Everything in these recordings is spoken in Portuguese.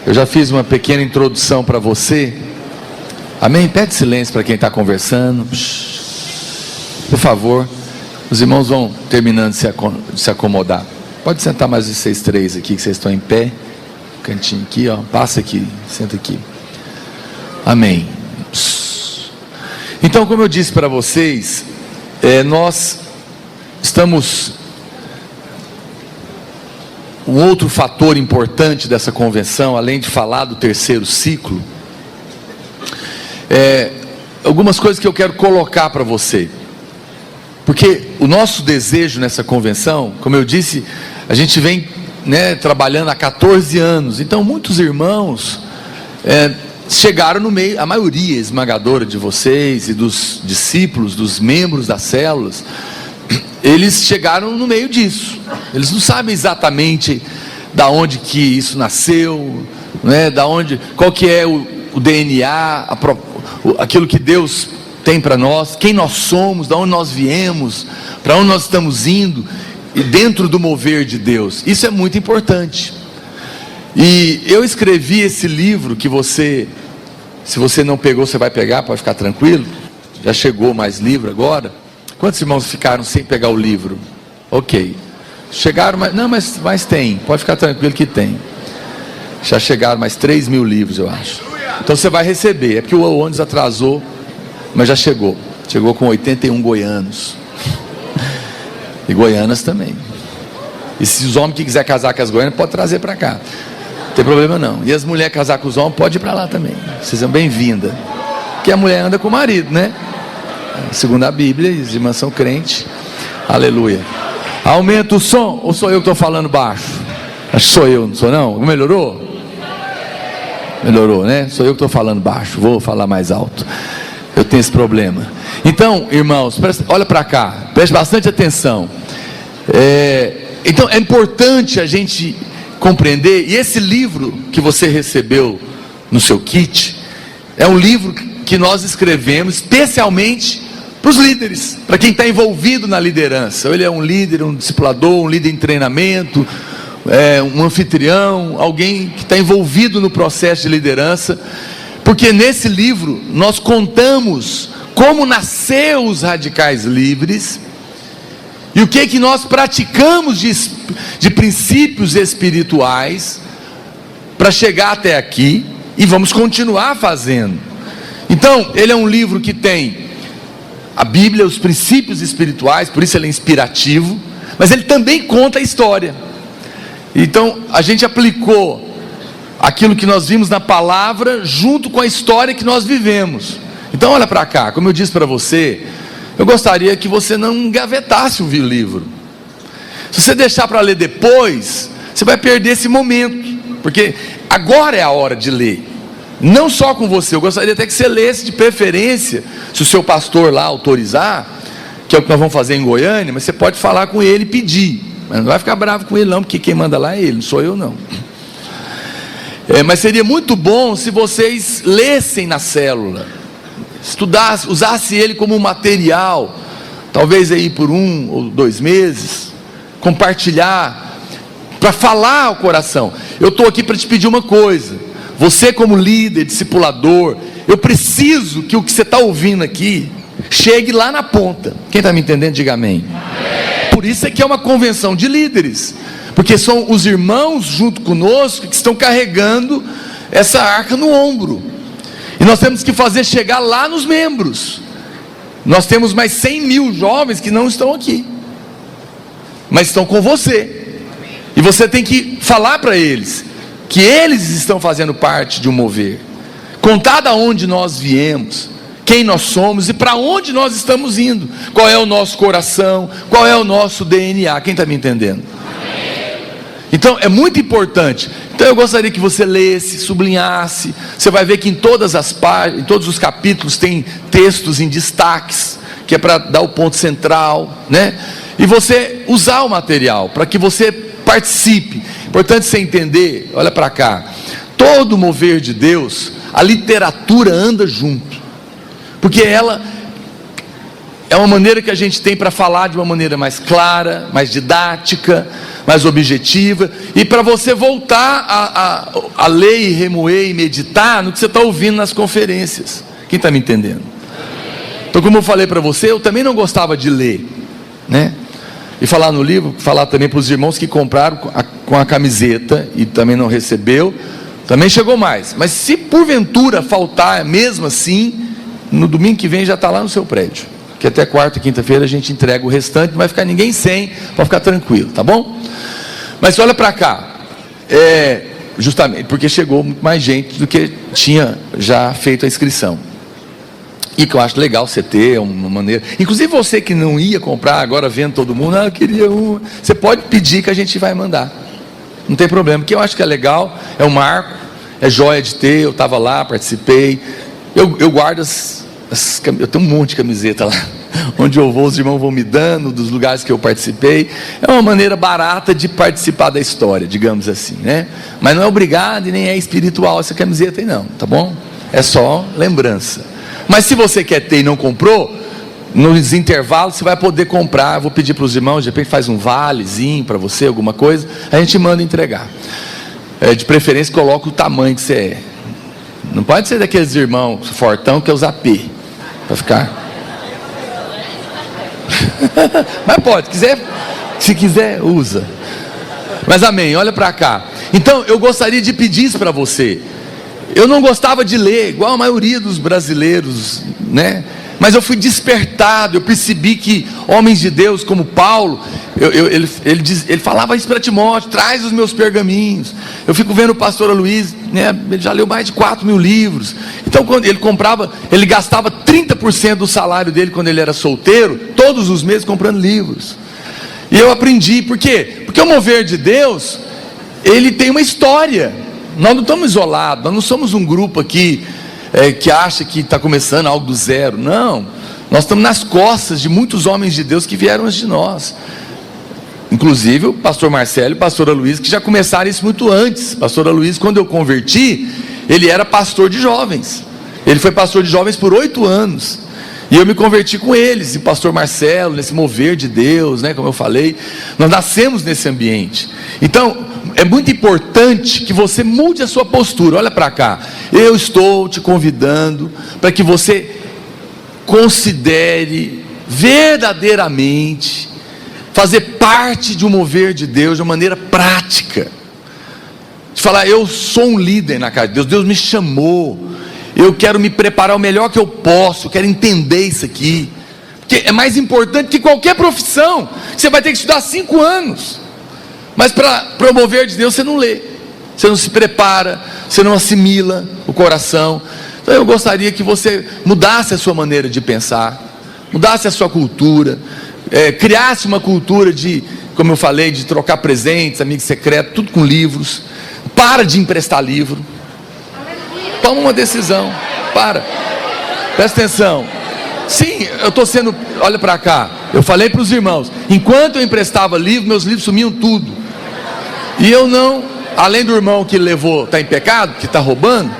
Eu já fiz uma pequena introdução para você. Amém? Pede silêncio para quem está conversando. Por favor. Os irmãos vão terminando de se acomodar. Pode sentar mais vocês três aqui, que vocês estão em pé. Cantinho aqui, ó. Passa aqui, senta aqui. Amém. Então, como eu disse para vocês, nós estamos... Um outro fator importante dessa convenção, além de falar do terceiro ciclo, algumas coisas que eu quero colocar para você. Porque o nosso desejo nessa convenção, como eu disse, a gente vem trabalhando há 14 anos. Então muitos irmãos chegaram no meio, a maioria esmagadora de vocês e dos discípulos, dos membros das células, eles chegaram no meio disso. Eles não sabem exatamente da onde que isso nasceu, qual que é o DNA, aquilo que Deus tem para nós, quem nós somos, da onde nós viemos, para onde nós estamos indo, e dentro do mover de Deus. Isso é muito importante. E eu escrevi esse livro que se você não pegou, você vai pegar, pode ficar tranquilo. Já chegou mais livro agora. Quantos irmãos ficaram sem pegar o livro? Ok. Chegaram, mas tem, pode ficar tranquilo que tem. Já chegaram mais 3.000 livros, eu acho. Então você vai receber. É porque o ônibus atrasou, mas já chegou. Chegou com 81 goianos. E goianas também. E se os homens que quiser casar com as goianas, pode trazer para cá. Não tem problema não. E as mulheres casar com os homens, pode ir para lá também. Vocês são bem-vindas. Porque a mulher anda com o marido, né? Segundo a Bíblia, as irmãs são crentes. Aleluia. Aumenta o som, ou sou eu que estou falando baixo? Acho que sou eu, não sou não? Melhorou? Melhorou, né? Sou eu que estou falando baixo, vou falar mais alto. Eu tenho esse problema. Então, irmãos, olha para cá, preste bastante atenção. Então, é importante a gente compreender, e esse livro que você recebeu no seu kit, é um livro que nós escrevemos especialmente para os líderes, para quem está envolvido na liderança. Ele é um líder, um discipulador, um líder em treinamento, um anfitrião, alguém que está envolvido no processo de liderança, porque nesse livro nós contamos como nasceu os Radicais Livres e o que nós praticamos de princípios espirituais para chegar até aqui, e vamos continuar fazendo. Então, ele é um livro que tem a Bíblia, os princípios espirituais, por isso ele é inspirativo, mas ele também conta a história. Então, a gente aplicou aquilo que nós vimos na palavra, junto com a história que nós vivemos. Então, olha para cá, como eu disse para você, eu gostaria que você não engavetasse o livro. Se você deixar para ler depois, você vai perder esse momento, porque agora é a hora de ler. Não só com você, eu gostaria até que você lesse de preferência, se o seu pastor lá autorizar, que é o que nós vamos fazer em Goiânia, mas você pode falar com ele e pedir, mas não vai ficar bravo com ele não, porque quem manda lá é ele, não sou eu não. Mas seria muito bom se vocês lessem na célula, estudassem, usassem ele como um material, talvez aí por 1 ou 2 meses, compartilhar, para falar ao coração. Eu estou aqui para te pedir uma coisa. Você como líder, discipulador, eu preciso que o que você está ouvindo aqui chegue lá na ponta. Quem está me entendendo, diga amém. Por isso é que é uma convenção de líderes, porque são os irmãos junto conosco que estão carregando essa arca no ombro, e nós temos que fazer chegar lá nos membros. Nós temos mais 100.000 jovens que não estão aqui, mas estão com você, e você tem que falar para eles que eles estão fazendo parte de um mover, contar de onde nós viemos, quem nós somos e para onde nós estamos indo, qual é o nosso coração, qual é o nosso DNA. Quem está me entendendo? Então é muito importante. Então eu gostaria que você lesse, sublinhasse. Você vai ver que em todas as páginas, em todos os capítulos tem textos em destaques, que é para dar o ponto central, né? E você usar o material para que você participe. Importante você entender, olha para cá, todo mover de Deus, a literatura anda junto, porque ela é uma maneira que a gente tem para falar de uma maneira mais clara, mais didática, mais objetiva, e para você voltar a ler e remoer e meditar no que você está ouvindo nas conferências. Quem está me entendendo? Então, como eu falei para você, eu também não gostava de ler, né? E falar no livro, falar também para os irmãos que compraram com a camiseta e também não recebeu, também chegou mais. Mas se porventura faltar mesmo assim, no domingo que vem já está lá no seu prédio, que até quarta e quinta-feira a gente entrega o restante, não vai ficar ninguém sem, para ficar tranquilo, tá bom? Mas olha para cá, justamente porque chegou muito mais gente do que tinha já feito a inscrição, e que eu acho legal você ter uma maneira, inclusive você que não ia comprar, agora vendo todo mundo, eu queria uma, você pode pedir que a gente vai mandar, não tem problema, porque eu acho que é legal, é um marco, é joia de ter, eu estava lá, participei, eu guardo eu tenho um monte de camiseta lá, onde eu vou, os irmãos vão me dando, dos lugares que eu participei, é uma maneira barata de participar da história, digamos assim, né? Mas não é obrigado e nem é espiritual essa camiseta aí não, tá bom? É só lembrança. Mas se você quer ter e não comprou, nos intervalos você vai poder comprar, eu vou pedir para os irmãos, de repente faz um valezinho para você, alguma coisa, a gente manda entregar, de preferência coloca o tamanho que você é, não pode ser daqueles irmãos fortão que é usar P, para ficar... mas pode, se quiser usa, mas amém, olha para cá. Então eu gostaria de pedir isso para você. Eu não gostava de ler, igual a maioria dos brasileiros, né? Mas eu fui despertado, eu percebi que homens de Deus como Paulo, ele falava isso para Timóteo, traz os meus pergaminhos. Eu fico vendo o pastor Luiz, né? Ele já leu mais de 4.000 livros. Então quando ele comprava, ele gastava 30% do salário dele quando ele era solteiro, todos os meses comprando livros. E eu aprendi, por quê? Porque o mover de Deus, ele tem uma história. Nós não estamos isolados, nós não somos um grupo aqui que acha que está começando algo do zero. Não, nós estamos nas costas de muitos homens de Deus que vieram antes de nós, inclusive o pastor Marcelo e a pastora Luiz, que já começaram isso muito antes. Pastora Luiz, quando eu converti, ele era pastor de jovens, ele foi pastor de jovens por 8 anos, e eu me converti com eles, e pastor Marcelo, nesse mover de Deus, né, como eu falei, nós nascemos nesse ambiente. Então é muito importante que você mude a sua postura. Olha para cá, eu estou te convidando para que você considere verdadeiramente fazer parte de um mover de Deus de uma maneira prática, de falar, eu sou um líder na casa de Deus, Deus me chamou, eu quero me preparar o melhor que eu posso, eu quero entender isso aqui, porque é mais importante que qualquer profissão. Você vai ter que estudar 5 anos, mas para promover de Deus você não lê, você não se prepara, você não assimila o coração. Então eu gostaria que você mudasse a sua maneira de pensar, mudasse a sua cultura, criasse uma cultura de, como eu falei, de trocar presentes, amigo secreto, tudo com livros. Para de emprestar livro, toma uma decisão, presta atenção. Sim, eu estou sendo, olha para cá, eu falei para os irmãos, enquanto eu emprestava livro, meus livros sumiam tudo, e eu não, além do irmão que levou, está em pecado, que está roubando,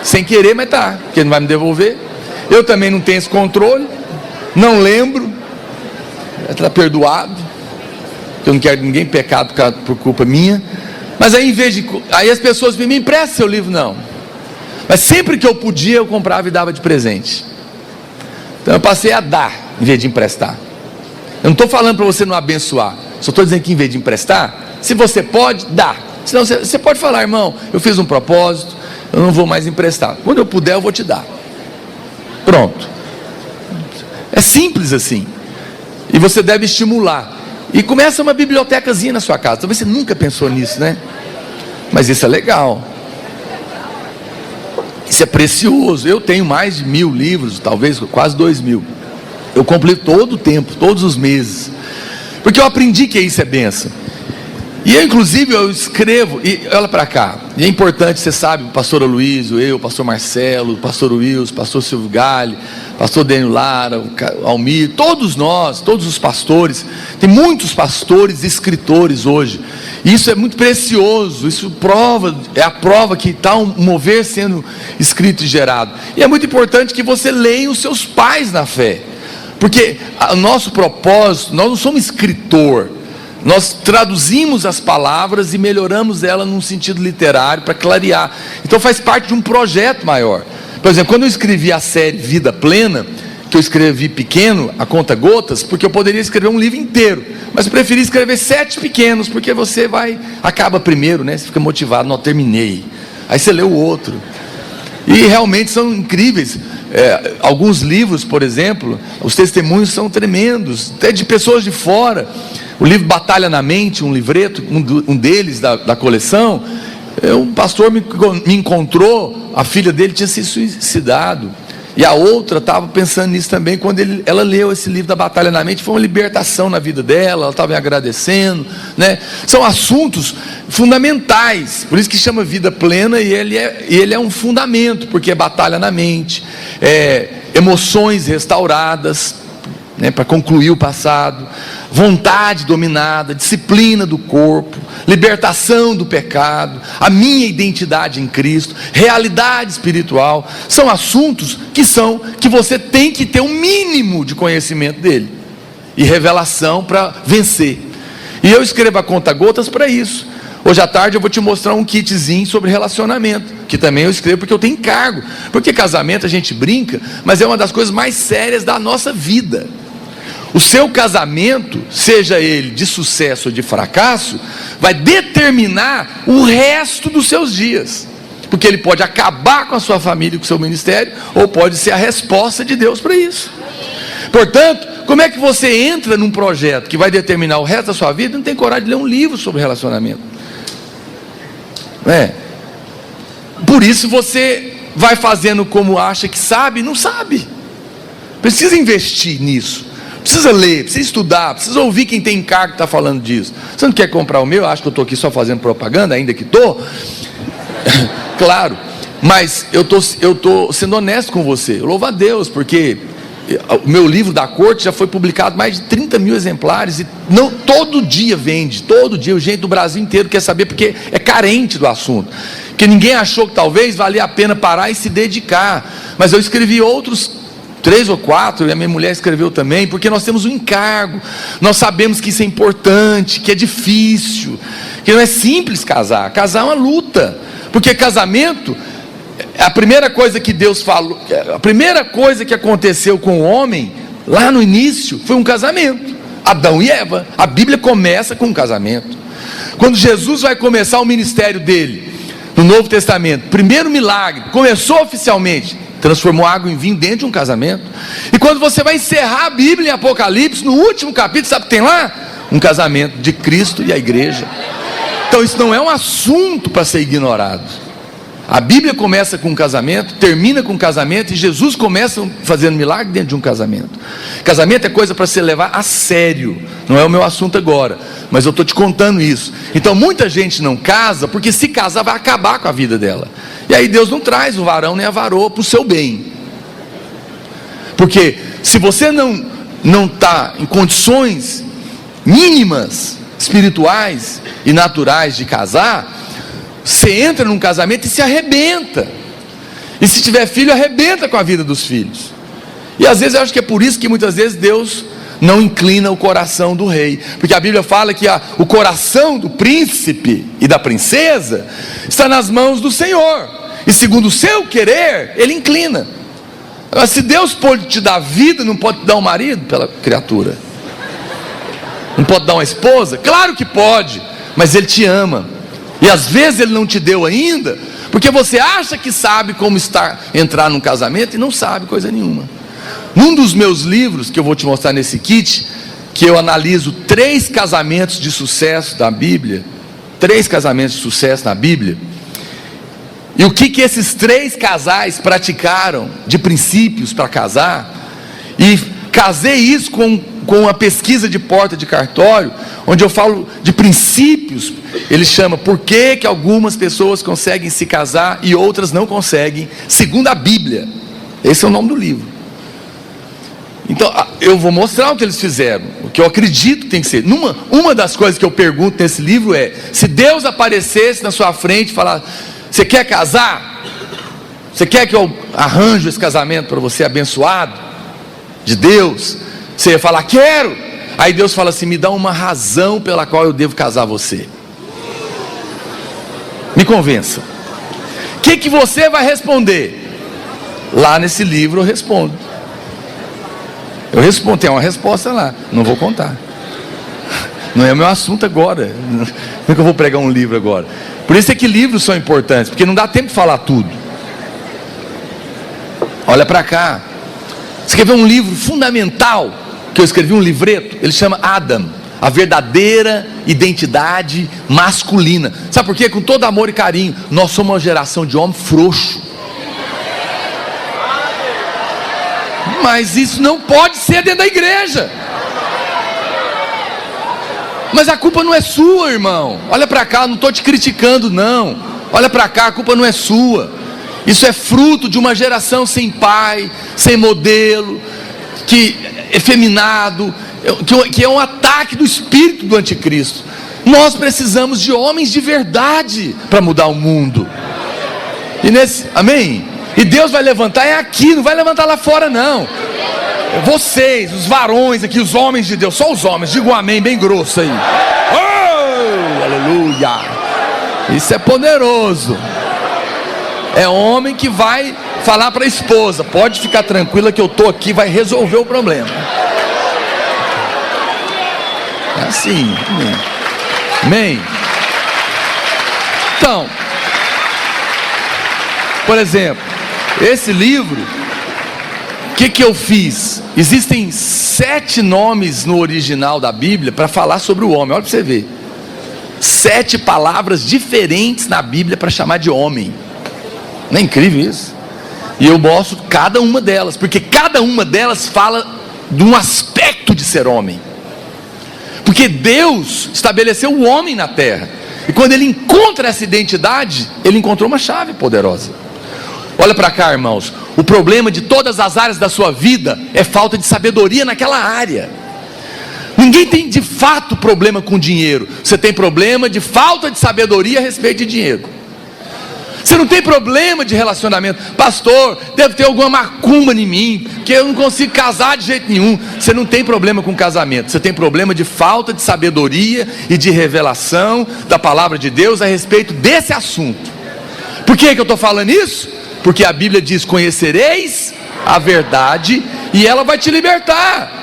sem querer, mas está, porque não vai me devolver, eu também não tenho esse controle, não lembro, está perdoado, que eu não quero ninguém pecado por culpa minha, mas aí aí as pessoas me emprestam seu livro, não, mas sempre que eu podia, eu comprava e dava de presente. Então eu passei a dar, em vez de emprestar. Eu não estou falando para você não abençoar, só estou dizendo que em vez de emprestar, se você pode, dá. Senão você pode falar, irmão, eu fiz um propósito, eu não vou mais emprestar, quando eu puder eu vou te dar. Pronto. É simples assim. E você deve estimular. E começa uma bibliotecazinha na sua casa. Talvez você nunca pensou nisso, né? Mas isso é legal. Isso é precioso. Eu tenho mais de 1.000 livros, talvez quase 2.000. Eu compro todo o tempo, todos os meses, porque eu aprendi que isso é bênção. E eu, inclusive, eu escrevo, e olha para cá, e é importante, você sabe, o pastor Aloysio, eu, o pastor Marcelo, o pastor Wilson, o pastor Silvio Galli, o pastor Dênio Lara, o Almir, todos nós, todos os pastores, tem muitos pastores e escritores hoje, e isso é muito precioso, isso é a prova que está um mover sendo escrito e gerado, e é muito importante que você leia os seus pais na fé, porque o nosso propósito, nós não somos escritor, Nós traduzimos as palavras e melhoramos ela num sentido literário para clarear. Então faz parte de um projeto maior. Por exemplo, quando eu escrevi a série Vida Plena, que eu escrevi pequeno, a conta gotas, porque eu poderia escrever um livro inteiro, mas eu preferi escrever 7 pequenos, porque você acaba primeiro, né? Você fica motivado, não, terminei, aí você lê o outro, e realmente são incríveis. Alguns livros, por exemplo, os testemunhos são tremendos, até de pessoas de fora. O livro Batalha na Mente, um livreto, um deles da coleção, um pastor me encontrou, a filha dele tinha se suicidado, e a outra estava pensando nisso também. Quando ela leu esse livro da Batalha na Mente, foi uma libertação na vida dela, ela estava me agradecendo, né? São assuntos fundamentais, por isso que chama Vida Plena, e ele é um fundamento, porque é batalha na mente, emoções restauradas, né, para concluir o passado, vontade dominada, disciplina do corpo, libertação do pecado, a minha identidade em Cristo, realidade espiritual. São assuntos que você tem que ter um mínimo de conhecimento dele e revelação para vencer. E eu escrevo a conta gotas para isso. Hoje à tarde eu vou te mostrar um kitzinho sobre relacionamento, que também eu escrevo porque eu tenho encargo, porque casamento a gente brinca, mas é uma das coisas mais sérias da nossa vida. O seu casamento, seja ele de sucesso ou de fracasso, vai determinar o resto dos seus dias, porque ele pode acabar com a sua família e com o seu ministério, ou pode ser a resposta de Deus para isso. Portanto, como é que você entra num projeto que vai determinar o resto da sua vida e não tem coragem de ler um livro sobre relacionamento? Por isso você vai fazendo como acha que sabe, não sabe. Precisa investir nisso. Precisa ler, precisa estudar, precisa ouvir quem tem encargo que está falando disso. Você não quer comprar o meu? Acho que eu estou aqui só fazendo propaganda, ainda que estou. Claro, mas eu estou sendo honesto com você. Eu louvo a Deus, porque o meu livro da corte já foi publicado mais de 30 mil exemplares, e não, todo dia vende, todo dia, o gente do Brasil inteiro quer saber, porque é carente do assunto, porque ninguém achou que talvez valia a pena parar e se dedicar. Mas eu escrevi outros 3 ou 4, e a minha mulher escreveu também, porque nós temos um encargo, nós sabemos que isso é importante, que é difícil, que não é simples casar é uma luta, porque casamento, a primeira coisa que Deus falou, a primeira coisa que aconteceu com o homem, lá no início, foi um casamento, Adão e Eva. A Bíblia começa com um casamento. Quando Jesus vai começar o ministério dele, no Novo Testamento, primeiro milagre, começou oficialmente, transformou água em vinho dentro de um casamento. E quando você vai encerrar a Bíblia em Apocalipse, no último capítulo, sabe o que tem lá? Um casamento de Cristo e a igreja. Então isso não é um assunto para ser ignorado. A Bíblia começa com um casamento, termina com um casamento, e Jesus começa fazendo milagre dentro de um casamento. Casamento é coisa para se levar a sério. Não é o meu assunto agora, mas eu estou te contando isso. Então muita gente não casa, porque se casar vai acabar com a vida dela. E aí Deus não traz o varão nem a varoa para o seu bem. Porque se você não está em condições mínimas, espirituais e naturais de casar, você entra num casamento e se arrebenta. E se tiver filho, arrebenta com a vida dos filhos. E às vezes eu acho que é por isso que muitas vezes Deus não inclina o coração do rei, porque a Bíblia fala que o coração do príncipe e da princesa está nas mãos do Senhor, e segundo o seu querer, Ele inclina. Agora, se Deus pode te dar vida, não pode te dar um marido pela criatura? Não pode dar uma esposa? Claro que pode, mas Ele te ama. E às vezes Ele não te deu ainda, porque você acha que sabe como entrar num casamento e não sabe coisa nenhuma. Num dos meus livros, que eu vou te mostrar nesse kit, que eu analiso 3 casamentos de sucesso da Bíblia, 3 casamentos de sucesso na Bíblia, e o que esses 3 casais praticaram de princípios para casar, e casei isso com a pesquisa de porta de cartório, onde eu falo de princípios. Ele chama por que algumas pessoas conseguem se casar e outras não conseguem, segundo a Bíblia. Esse é o nome do livro. Então eu vou mostrar o que eles fizeram, o que eu acredito que tem que ser. Uma das coisas que eu pergunto nesse livro é: se Deus aparecesse na sua frente e falar, você quer casar? Você quer que eu arranjo esse casamento para você abençoado de Deus? Você ia falar, quero. Aí Deus fala assim: me dá uma razão pela qual eu devo casar você. Me convença. O que você vai responder? Lá nesse livro eu respondo. Tem uma resposta lá, não vou contar. Não é o meu assunto agora. Como é que eu vou pregar um livro agora? Por isso é que livros são importantes, porque não dá tempo de falar tudo. Olha para cá. Você quer ver um livro fundamental que eu escrevi, um livreto? Ele chama Adam, a verdadeira identidade masculina. Sabe por quê? Com todo amor e carinho, nós somos uma geração de homem frouxo. Mas isso não pode ser dentro da igreja. Mas a culpa não é sua, irmão. Olha para cá, não estou te criticando não. Olha para cá, a culpa não é sua. Isso é fruto de uma geração sem pai, sem modelo, que é efeminado, que é um ataque do espírito do anticristo. Nós precisamos de homens de verdade para mudar o mundo. Amém? E Deus vai levantar aqui, não vai levantar lá fora não. Vocês, os varões aqui, os homens de Deus, só os homens, diga um amém bem grosso aí. Oh, aleluia. Isso é poderoso. É homem que vai falar para a esposa: pode ficar tranquila que eu estou aqui, vai resolver o problema. É assim. Amém. Então, por exemplo, esse livro, o que eu fiz? Existem 7 nomes no original da Bíblia para falar sobre o homem. Olha para você ver, 7 palavras diferentes na Bíblia para chamar de homem. Não é incrível isso? E eu mostro cada uma delas, porque cada uma delas fala de um aspecto de ser homem. Porque Deus estabeleceu o homem na terra, e quando ele encontra essa identidade, ele encontrou uma chave poderosa. Olha para cá, irmãos. O problema de todas as áreas da sua vida é falta de sabedoria naquela área. Ninguém tem de fato problema com dinheiro. Você tem problema de falta de sabedoria a respeito de dinheiro. Você não tem problema de relacionamento. Pastor, deve ter alguma macumba em mim, que eu não consigo casar de jeito nenhum. Você não tem problema com casamento. Você tem problema de falta de sabedoria e de revelação da palavra de Deus a respeito desse assunto. Por que eu estou falando isso? Porque a Bíblia diz: conhecereis a verdade e ela vai te libertar.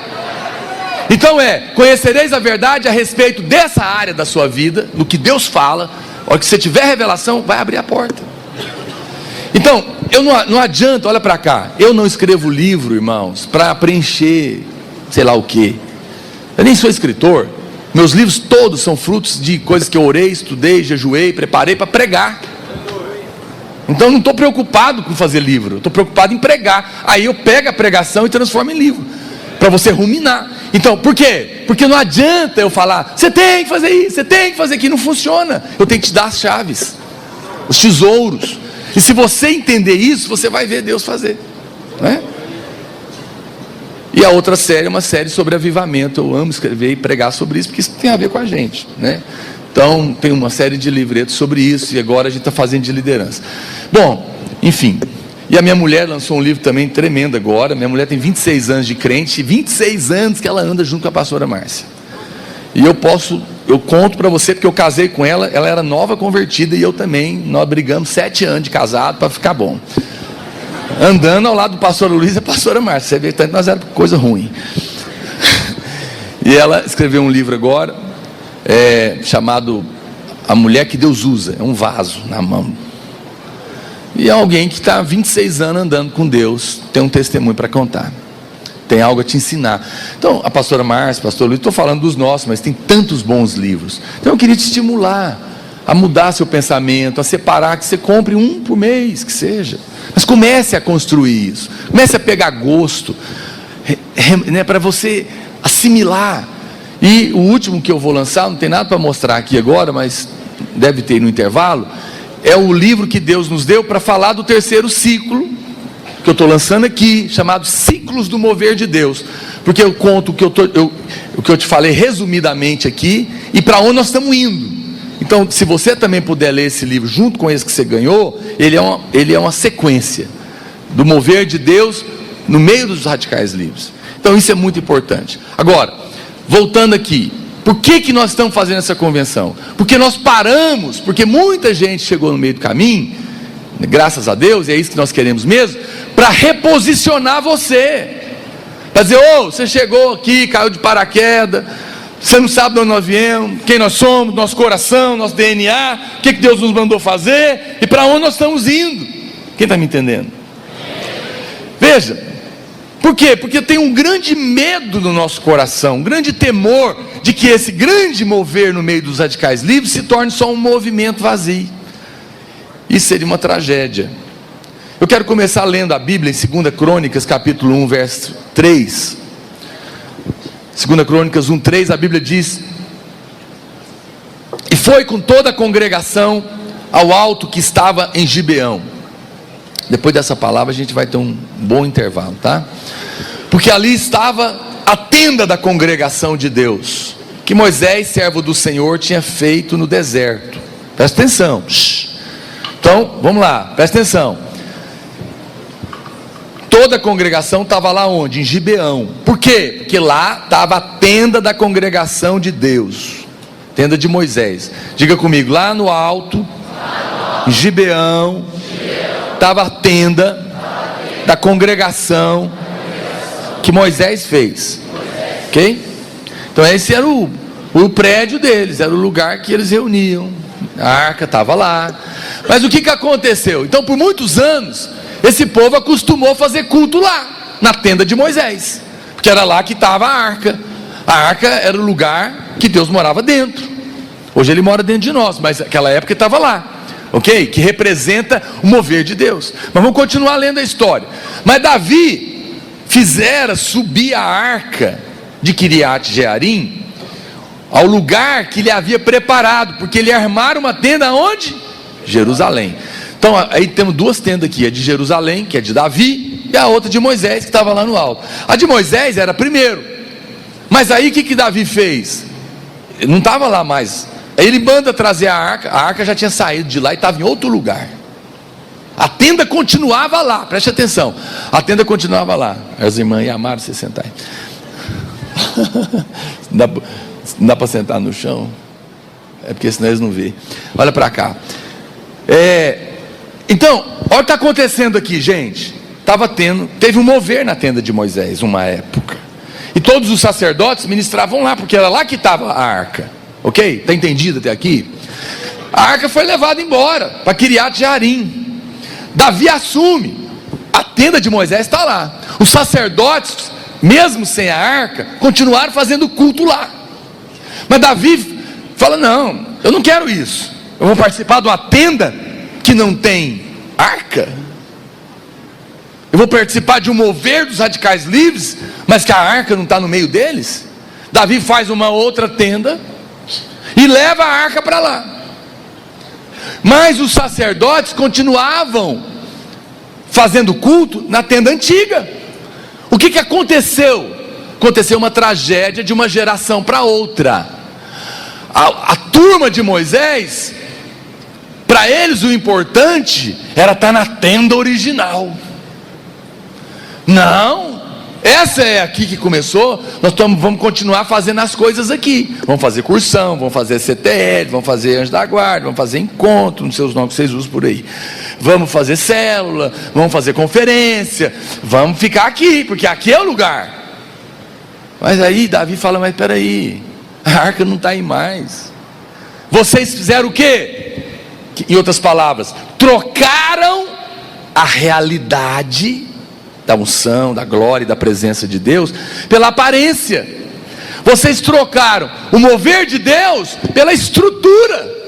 Então conhecereis a verdade a respeito dessa área da sua vida, no que Deus fala. A hora que você tiver revelação, vai abrir a porta. Então, não adianta, olha para cá, eu não escrevo livro, irmãos, para preencher sei lá o que. Eu nem sou escritor. Meus livros todos são frutos de coisas que eu orei, estudei, jejuei, preparei para pregar. Então eu não estou preocupado com fazer livro, estou preocupado em pregar. Aí eu pego a pregação e transformo em livro, para você ruminar. Então, por quê? Porque não adianta eu falar: você tem que fazer isso, você tem que fazer aquilo. Não funciona. Eu tenho que te dar as chaves, os tesouros. E se você entender isso, você vai ver Deus fazer, não é? E a outra série é uma série sobre avivamento. Eu amo escrever e pregar sobre isso, porque isso tem a ver com a gente, né? Então tem uma série de livretos sobre isso. E agora a gente está fazendo de liderança. Bom, enfim. E a minha mulher lançou um livro também tremendo agora. Minha mulher tem 26 anos de crente, e 26 anos que ela anda junto com a pastora Márcia. E eu conto para você, porque eu casei com ela. Ela era nova convertida e eu também. Nós brigamos 7 anos de casado para ficar bom, andando ao lado do pastor Luiz e a pastora Márcia. Você vê, tanto nós era coisa ruim. E ela escreveu um livro agora, chamado A Mulher que Deus Usa. É um vaso na mão. E é alguém que está há 26 anos andando com Deus, tem um testemunho para contar, tem algo a te ensinar. Então, a pastora Márcia, o pastor Luiz, estou falando dos nossos, mas tem tantos bons livros. Então eu queria te estimular a mudar seu pensamento, a separar, que você compre um por mês, que seja. Mas comece a construir isso, comece a pegar gosto, né, para você assimilar. E o último que eu vou lançar, não tem nada para mostrar aqui agora, mas deve ter no intervalo, é o livro que Deus nos deu para falar do terceiro ciclo, que eu estou lançando aqui, chamado Ciclos do Mover de Deus. Porque eu conto o que eu te falei resumidamente aqui, e para onde nós estamos indo. Então, se você também puder ler esse livro junto com esse que você ganhou, ele é uma sequência do mover de Deus no meio dos radicais livres. Então isso é muito importante. Agora, voltando aqui, por que nós estamos fazendo essa convenção? Porque nós paramos, porque muita gente chegou no meio do caminho, graças a Deus, e é isso que nós queremos mesmo, para reposicionar você, para dizer: você chegou aqui, caiu de paraquedas, você não sabe de onde nós viemos, quem nós somos, nosso coração, nosso DNA, o que Deus nos mandou fazer, e para onde nós estamos indo. Quem está me entendendo? Veja, por quê? Porque tem um grande medo no nosso coração, um grande temor de que esse grande mover no meio dos radicais livres se torne só um movimento vazio. Isso seria uma tragédia. Eu quero começar lendo a Bíblia em 2 Crônicas, capítulo 1, verso 3. 2 Crônicas 1, 3, a Bíblia diz: e foi com toda a congregação ao alto que estava em Gibeão. Depois dessa palavra a gente vai ter um bom intervalo, tá? Porque ali estava a tenda da congregação de Deus, que Moisés, servo do Senhor, tinha feito no deserto. Presta atenção. Então, vamos lá, presta atenção. Toda a congregação estava lá onde? Em Gibeão. Por quê? Porque lá estava a tenda da congregação de Deus, tenda de Moisés. Diga comigo: lá no alto, em Gibeão, estava a tenda da congregação que Moisés fez. Ok? Então esse era o prédio deles, era o lugar que eles reuniam. A arca estava lá. Mas o que aconteceu? Então, por muitos anos, esse povo acostumou a fazer culto lá, na tenda de Moisés, porque era lá que estava a arca. A arca era o lugar que Deus morava dentro. Hoje ele mora dentro de nós, mas naquela época estava lá. Ok? Que representa o mover de Deus. Mas vamos continuar lendo a história. Mas Davi fizera subir a arca de Quiriate Jearim ao lugar que ele havia preparado, porque ele ia armar uma tenda onde? Jerusalém. Então aí temos duas tendas aqui: a de Jerusalém, que é de Davi, e a outra de Moisés, que estava lá no alto. A de Moisés era primeiro. Mas aí o que Davi fez? Ele não estava lá mais. Aí ele manda trazer a arca já tinha saído de lá e estava em outro lugar. A tenda continuava lá, preste atenção. A tenda continuava lá. As irmãs amaram você sentar aí. Não dá para sentar no chão? É porque senão eles não vêem. Olha para cá. Então, olha o que está acontecendo aqui, gente. Teve um mover na tenda de Moisés, uma época. E todos os sacerdotes ministravam lá, porque era lá que estava a arca. Ok? Está entendido até aqui? A arca foi levada embora para Quiriate Jearim. Davi assume. A tenda de Moisés está lá. Os sacerdotes, mesmo sem a arca, continuaram fazendo culto lá. Mas Davi fala: não, eu não quero isso. Eu vou participar de uma tenda que não tem arca. Eu vou participar de um mover dos radicais livres, mas que a arca não está no meio deles. Davi faz uma outra tenda e leva a arca para lá. Mas os sacerdotes continuavam fazendo culto na tenda antiga. O que aconteceu? Aconteceu uma tragédia de uma geração para outra. A turma de Moisés, para eles o importante era estar na tenda original. Não, essa é aqui que começou. Nós vamos continuar fazendo as coisas aqui. Vamos fazer cursão, vamos fazer CTL, vamos fazer anjo da guarda, vamos fazer encontro, não sei os nomes que vocês usam por aí. Vamos fazer célula, vamos fazer conferência, vamos ficar aqui, porque aqui é o lugar. Mas aí Davi fala: mas espera aí, a arca não está aí mais. Vocês fizeram o quê? Em outras palavras, trocaram a realidade da unção, da glória e da presença de Deus pela aparência. Vocês trocaram o mover de Deus pela estrutura.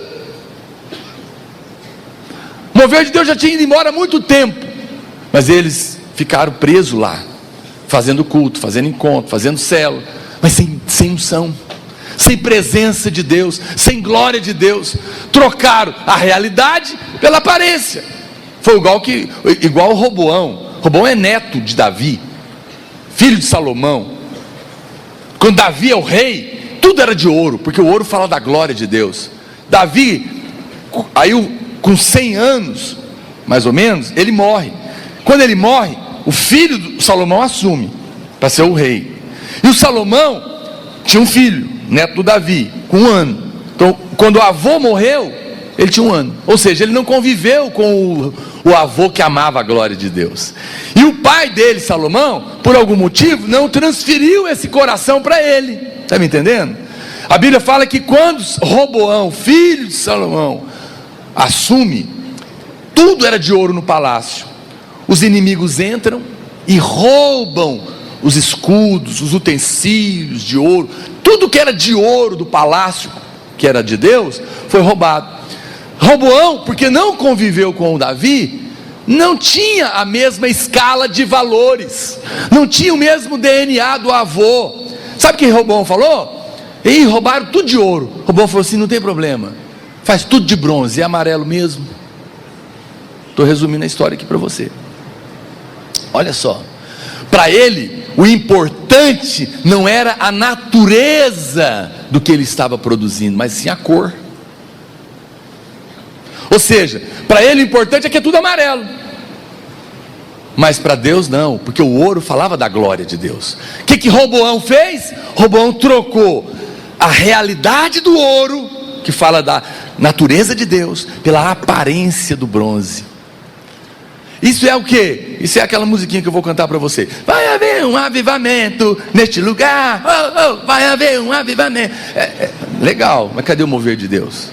O mover de Deus já tinha ido embora há muito tempo, mas eles ficaram presos lá, fazendo culto, fazendo encontro, fazendo célula, mas sem unção, sem presença de Deus, sem glória de Deus. Trocaram a realidade pela aparência. Foi igual o Roboão. Roboão é neto de Davi, filho de Salomão. Quando Davi é o rei, tudo era de ouro, porque o ouro fala da glória de Deus. Davi, aí com 100 anos, mais ou menos, ele morre. Quando ele morre, o filho de Salomão assume para ser o rei. E o Salomão tinha um filho, neto do Davi, com 1 ano. Então, quando o avô morreu, ele tinha 1 ano. Ou seja, ele não conviveu com o avô que amava a glória de Deus. E o pai dele, Salomão, por algum motivo, não transferiu esse coração para ele. Está me entendendo? A Bíblia fala que quando Roboão, filho de Salomão, assume, tudo era de ouro no palácio. Os inimigos entram e roubam os escudos, os utensílios de ouro, tudo que era de ouro do palácio, que era de Deus, foi roubado. Roboão, porque não conviveu com o Davi, não tinha a mesma escala de valores, não tinha o mesmo DNA do avô. Sabe o que Roboão falou? E roubaram tudo de ouro. Roboão falou assim: não tem problema, faz tudo de bronze, é amarelo mesmo. Estou resumindo a história aqui para você. Olha só, para ele o importante não era a natureza do que ele estava produzindo, mas sim a cor. Ou seja, para ele o importante é que é tudo amarelo, mas para Deus não, porque o ouro falava da glória de Deus. O que Roboão fez? Roboão trocou a realidade do ouro, que fala da natureza de Deus, pela aparência do bronze. Isso é o que? Isso é aquela musiquinha que eu vou cantar para você. Vai haver um avivamento neste lugar, oh, oh, vai haver um avivamento. Legal, mas cadê o mover de Deus?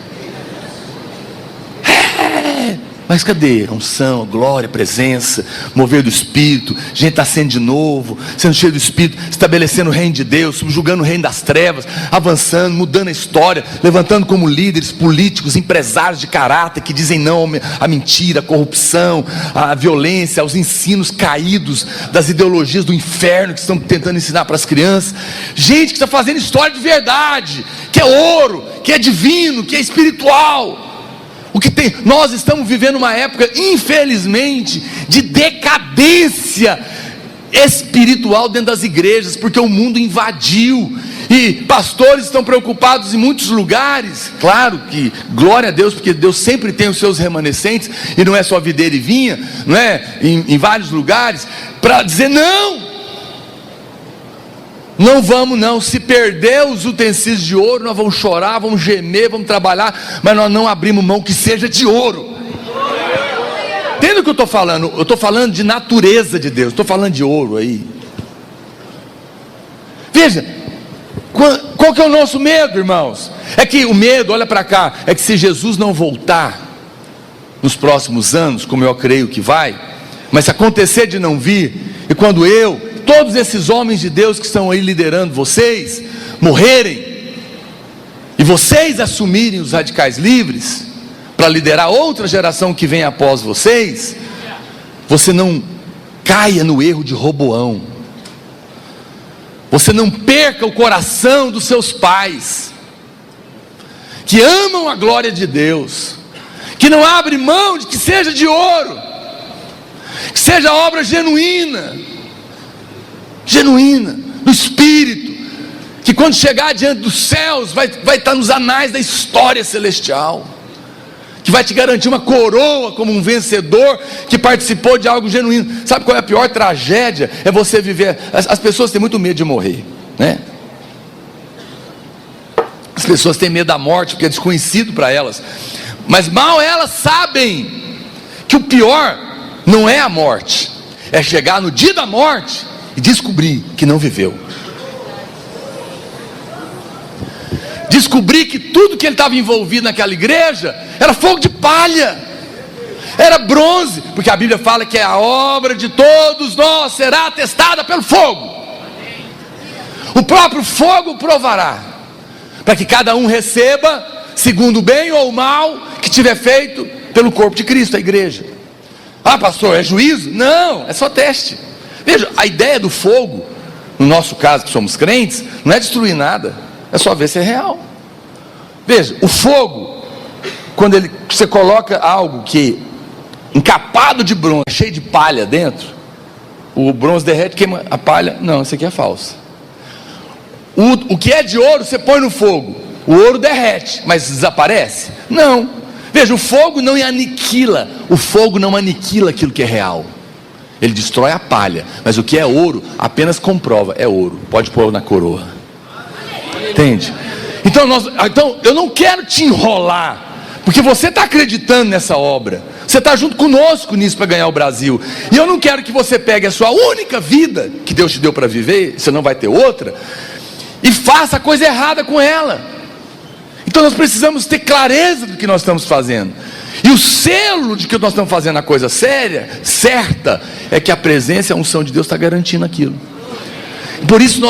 Mas cadê a unção, a glória, a presença, mover do Espírito? Gente nascendo de novo, sendo cheio do Espírito, estabelecendo o reino de Deus, subjugando o reino das trevas, avançando, mudando a história, levantando como líderes políticos, empresários de caráter que dizem não à mentira, à corrupção, à violência, aos ensinos caídos das ideologias do inferno que estão tentando ensinar para as crianças. Gente que está fazendo história de verdade, que é ouro, que é divino, que é espiritual. Nós estamos vivendo uma época, infelizmente, de decadência espiritual dentro das igrejas, porque o mundo invadiu, e pastores estão preocupados em muitos lugares. Claro que, glória a Deus, porque Deus sempre tem os seus remanescentes, e não é só videira e vinha, não é? Em vários lugares, para dizer não vamos não, se perder os utensílios de ouro, nós vamos chorar, vamos gemer, vamos trabalhar, mas nós não abrimos mão que seja de ouro. Entende o que eu estou falando? Eu estou falando de natureza de Deus, estou falando de ouro aí. Veja, qual que é o nosso medo, irmãos? É que o medo, olha para cá, é que se Jesus não voltar nos próximos anos, como eu creio que vai, mas se acontecer de não vir, e quando todos esses homens de Deus que estão aí liderando vocês, morrerem, e vocês assumirem os radicais livres, para liderar outra geração que vem após vocês, você não caia no erro de Roboão, você não perca o coração dos seus pais, que amam a glória de Deus, que não abre mão de que seja de ouro, que seja obra genuína, do Espírito, que quando chegar diante dos céus, vai estar nos anais da história celestial, que vai te garantir uma coroa como um vencedor, que participou de algo genuíno. Sabe qual é a pior tragédia? É você viver, as pessoas têm muito medo de morrer, né? As pessoas têm medo da morte, porque é desconhecido para elas, mas mal elas sabem, que o pior não é a morte, é chegar no dia da morte, e descobrir que não viveu, descobrir que tudo que ele estava envolvido naquela igreja, era fogo de palha, era bronze, porque a Bíblia fala que a obra de todos nós será atestada pelo fogo, o próprio fogo provará, para que cada um receba, segundo o bem ou o mal, que tiver feito pelo corpo de Cristo, a igreja. Ah, pastor, é juízo? Não, é só teste. Veja, a ideia do fogo, no nosso caso que somos crentes, não é destruir nada, é só ver se é real. Veja, o fogo, quando você coloca algo que encapado de bronze, cheio de palha dentro, o bronze derrete, queima a palha. Não, isso aqui é falso. O que é de ouro você põe no fogo, o ouro derrete, mas desaparece? Não. Veja, o fogo não aniquila, o fogo não aniquila aquilo que é real, ele destrói a palha, mas o que é ouro apenas comprova, é ouro, pode pôr na coroa. Entende? Então eu não quero te enrolar, porque você está acreditando nessa obra, você está junto conosco nisso para ganhar o Brasil, e eu não quero que você pegue a sua única vida que Deus te deu para viver, você não vai ter outra, e faça a coisa errada com ela. Então nós precisamos ter clareza do que nós estamos fazendo, e o selo de que nós estamos fazendo a coisa séria, certa, é que a presença e a unção de Deus está garantindo aquilo. Por isso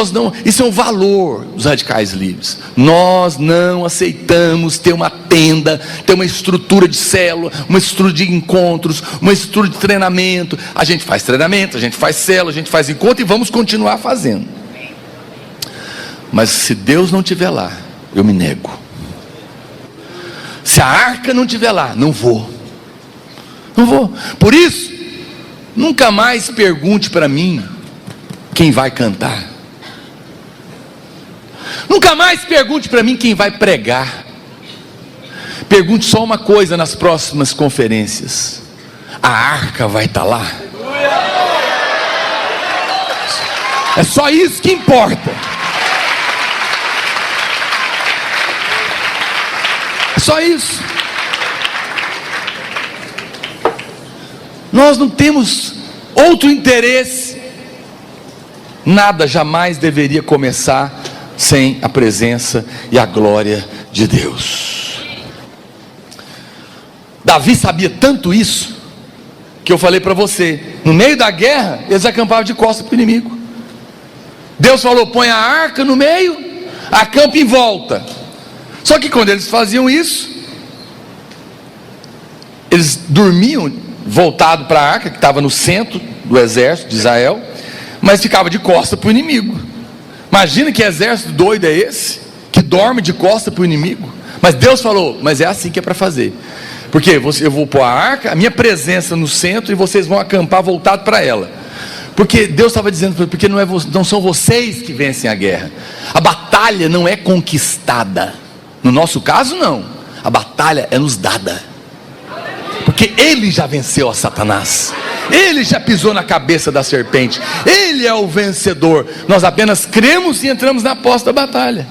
isso é um valor dos radicais livres. Nós não aceitamos ter uma tenda, ter uma estrutura de célula, uma estrutura de encontros, uma estrutura de treinamento. A gente faz treinamento, a gente faz célula, a gente faz encontro e vamos continuar fazendo. Mas se Deus não estiver lá, eu me nego. Se a arca não estiver lá, não vou. Não vou. Por isso, nunca mais pergunte para mim quem vai cantar. Nunca mais pergunte para mim quem vai pregar. Pergunte só uma coisa nas próximas conferências: a arca vai estar lá? É só isso que importa. É só isso. Nós não temos outro interesse. Nada jamais deveria começar sem a presença e a glória de Deus. Davi sabia tanto isso, que eu falei para você, no meio da guerra, eles acampavam de costas para o inimigo. Deus falou: põe a arca no meio, acampa em volta. Só que quando eles faziam isso, eles dormiam voltado para a arca, que estava no centro do exército de Israel, mas ficava de costa para o inimigo. Imagina que exército doido é esse, que dorme de costa para o inimigo. Mas Deus falou: mas é assim que é para fazer, porque eu vou pôr a arca, a minha presença no centro, e vocês vão acampar voltado para ela. Porque Deus estava dizendo: porque não são vocês que vencem a guerra, a batalha não é conquistada, no nosso caso não, a batalha é nos dada, porque Ele já venceu a Satanás, Ele já pisou na cabeça da serpente, Ele é o vencedor. Nós apenas cremos e entramos na posse da batalha,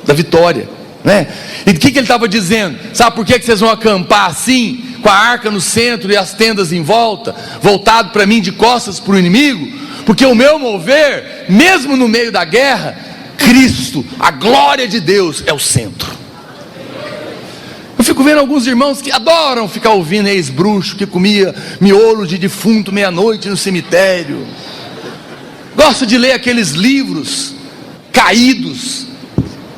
da vitória, né? E o que ele estava dizendo? Sabe por que vocês vão acampar assim, com a arca no centro e as tendas em volta, voltado para mim, de costas para o inimigo? Porque o meu mover, mesmo no meio da guerra, Cristo, a glória de Deus, é o centro. Eu fico vendo alguns irmãos que adoram ficar ouvindo ex-bruxo que comia miolo de defunto meia-noite no cemitério. Gosto de ler aqueles livros caídos,